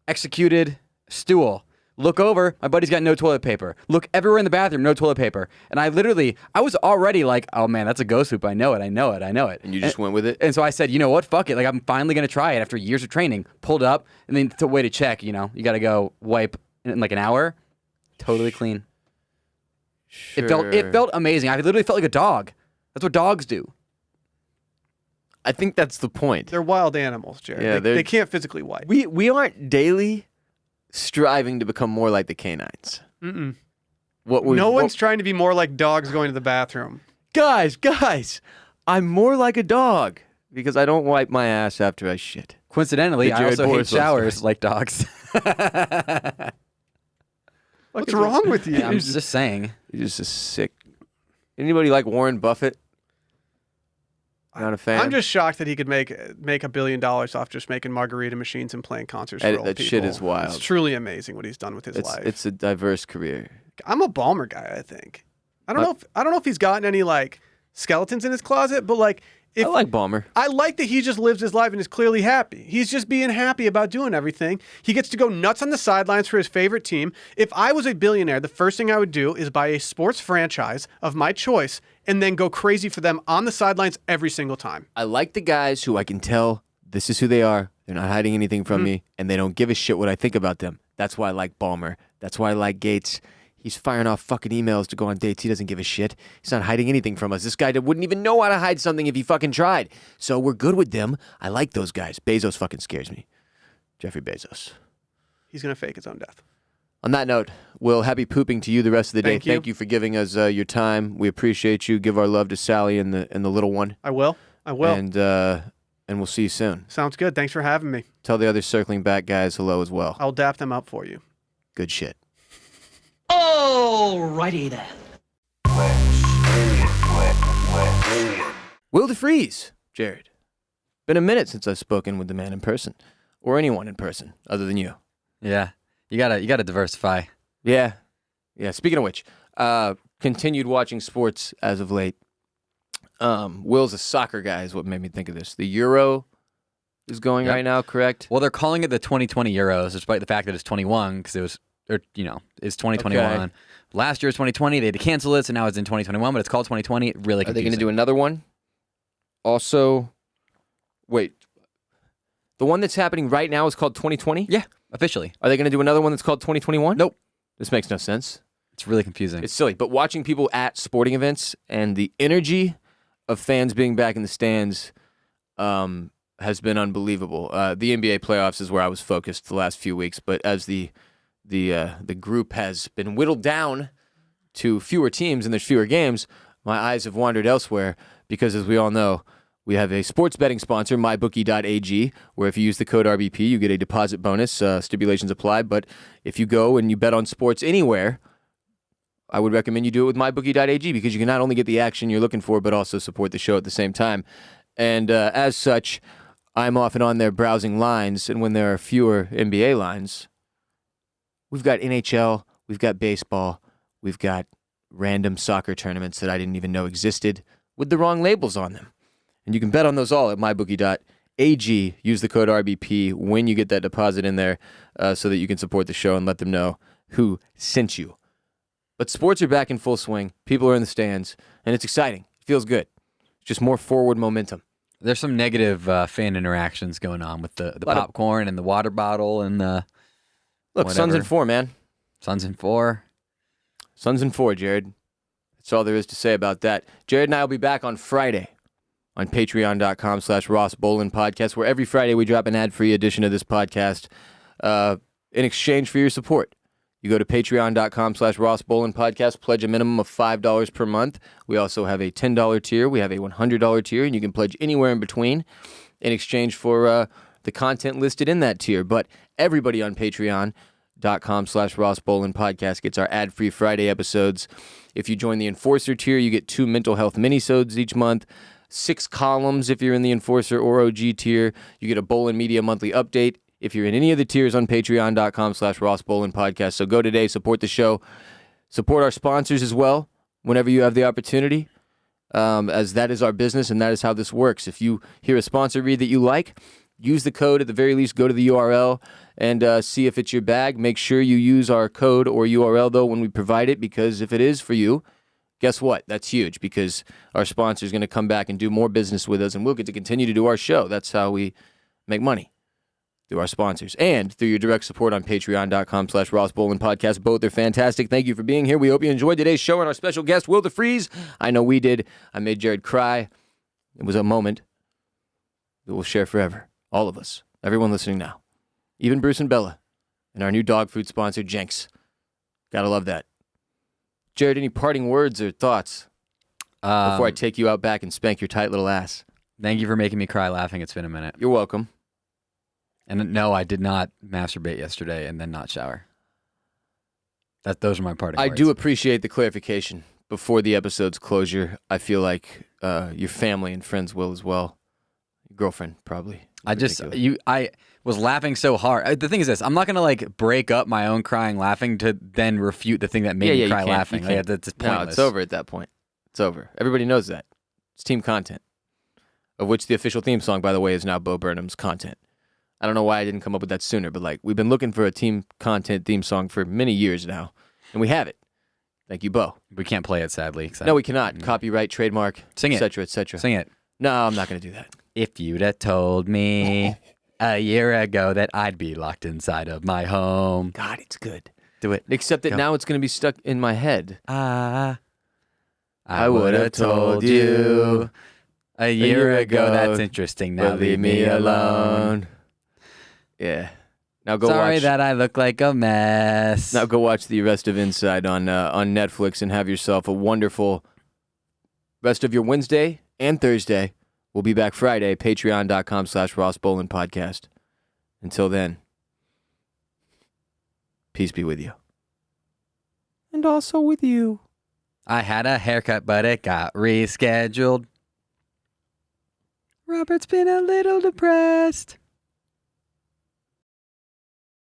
executed stool. Look over, my buddy's got no toilet paper. Look everywhere in the bathroom, no toilet paper. And I was already like, oh man, that's a ghost poop. I know it. And you just went with it? And so I said, you know what? Fuck it. Like, I'm finally going to try it after years of training. Pulled up, and then the way to check, you got to go wipe in like an hour. Totally clean. Sure. It felt amazing. I literally felt like a dog. That's what dogs do. I think that's the point. They're wild animals, Jared. Yeah, they can't physically wipe. We aren't daily striving to become more like the canines. Mm-mm. No one's trying to be more like dogs going to the bathroom. Guys, I'm more like a dog because I don't wipe my ass after I shit. Coincidentally, The I Jared also hate Borislow showers story. like dogs. What's wrong with you? I'm just saying. You're just a sick. Anybody like Warren Buffett? Not a fan. I'm just shocked that he could make $1 billion off just making margarita machines and playing concerts for old that people. shit is wild. It's truly amazing what he's done with his life. It's a diverse career. I'm a Balmer guy, I think. I don't know if he's gotten any like skeletons in his closet, but like I like Balmer. I like that he just lives his life and is clearly happy. He's just being happy about doing everything. He gets to go nuts on the sidelines for his favorite team. If I was a billionaire, the first thing I would do is buy a sports franchise of my choice and then go crazy for them on the sidelines every single time. I like the guys who I can tell This is who they are. They're not hiding anything from me, and they don't give a shit what I think about them. That's why I like Ballmer. That's why I like Gates. He's firing off fucking emails to go on dates. He doesn't give a shit. He's not hiding anything from us. This guy wouldn't even know how to hide something if he fucking tried. So we're good with them. I like those guys. Bezos fucking scares me. Jeffrey Bezos. He's going to fake his own death. On that note, Will, happy pooping to you the rest of the day. Thank you. Thank you for giving us your time. We appreciate you. Give our love to Sally and the little one. I will. And we'll see you soon. Sounds good. Thanks for having me. Tell the other circling back guys hello as well. I'll dap them up for you. Good shit. Alrighty then. Will deFries, Jared. Been a minute since I've spoken with the man in person, or anyone in person other than you. Yeah, you gotta diversify. Yeah. Speaking of which, continued watching sports as of late. Will's a soccer guy, is what made me think of this. The Euro is going right now, correct? Well, they're calling it the 2020 Euros, despite the fact that it's 21 because it was, it's 2021. Okay. Last year was 2020. They had to cancel it, so now it's in 2021. But it's called 2020. Really Are they confusing. going to do another one? Also, wait. The one that's happening right now is called 2020? Yeah, officially. Are they going to do another one that's called 2021? Nope. This makes no sense. It's really confusing. It's silly. But watching people at sporting events and the energy of fans being back in the stands has been unbelievable. The NBA playoffs is where I was focused the last few weeks, but as the group has been whittled down to fewer teams and there's fewer games, my eyes have wandered elsewhere because, as we all know, we have a sports betting sponsor, MyBookie.ag, where if you use the code RBP, you get a deposit bonus. Stipulations apply, but if you go and you bet on sports anywhere, I would recommend you do it with MyBookie.ag because you can not only get the action you're looking for, but also support the show at the same time. And as such, I'm often on there browsing lines, and when there are fewer NBA lines, we've got NHL, we've got baseball, we've got random soccer tournaments that I didn't even know existed with the wrong labels on them. And you can bet on those all at MyBookie.ag. Use the code RBP when you get that deposit in there so that you can support the show and let them know who sent you. But sports are back in full swing. People are in the stands, and it's exciting. It feels good. It's just more forward momentum. There's some negative fan interactions going on with the popcorn and the water bottle and the Look, whatever. Suns in 4, man. Suns in 4. Suns in 4, Jared. That's all there is to say about that. Jared and I will be back on Friday on patreon.com/Ross Bolen podcast, where every Friday we drop an ad-free edition of this podcast in exchange for your support. You go to patreon.com/Ross Bolen podcast, pledge a minimum of $5 per month. We also have a $10 tier. We have a $100 tier, and you can pledge anywhere in between in exchange for the content listed in that tier. But everybody on patreon.com/Ross Bolen podcast gets our ad-free Friday episodes. If you join the Enforcer tier, you get 2 mental health minisodes each month, 6 columns if you're in the Enforcer or OG tier. You get a Bolen Media monthly update if you're in any of the tiers on patreon.com/Ross Bolen podcast. So go today, support the show, support our sponsors as well whenever you have the opportunity, as that is our business and that is how this works. If you hear a sponsor read that you like, use the code. At the very least, go to the URL and see if it's your bag. Make sure you use our code or URL, though, when we provide it, because if it is for you, guess what? That's huge, because our sponsor is going to come back and do more business with us, and we'll get to continue to do our show. That's how we make money, through our sponsors and through your direct support on patreon.com/Ross Bolen podcast. Both are fantastic. Thank you for being here. We hope you enjoyed today's show and our special guest, Will deFries. I know we did. I made Jared cry. It was a moment that we'll share forever. All of us. Everyone listening now. Even Bruce and Bella. And our new dog food sponsor, Jenks. Gotta love that. Jared, any parting words or thoughts before I take you out back and spank your tight little ass? Thank you for making me cry laughing. It's been a minute. You're welcome. And no, I did not masturbate yesterday and then not shower. Those are my parting words. I do appreciate the clarification before the episode's closure. I feel like your family and friends will as well. Your girlfriend, probably. I was laughing so hard. The thing is this, I'm not going to like break up my own crying laughing to then refute the thing that made me cry laughing. Like, that's pointless. No, it's over at that point. It's over. Everybody knows that. It's team content, of which the official theme song, by the way, is now Bo Burnham's content. I don't know why I didn't come up with that sooner, but like we've been looking for a team content theme song for many years now, and we have it. Thank you, Bo. We can't play it, sadly. No, we cannot. Copyright, trademark, Sing it. et cetera, et cetera. Sing it. No, I'm not going to do that. If you'd have told me a year ago that I'd be locked inside of my home. God, it's good. Do it. Except that Go. now it's going to be stuck in my head. I would have told you a year ago. That's interesting. Now But leave me alone. Yeah. Now go Sorry watch. that I look like a mess. Now go watch the rest of Inside on Netflix and have yourself a wonderful rest of your Wednesday and Thursday. We'll be back Friday. Patreon.com/Ross Bolen podcast. Until then, peace be with you. And also with you. I had a haircut, but it got rescheduled. Robert's been a little depressed.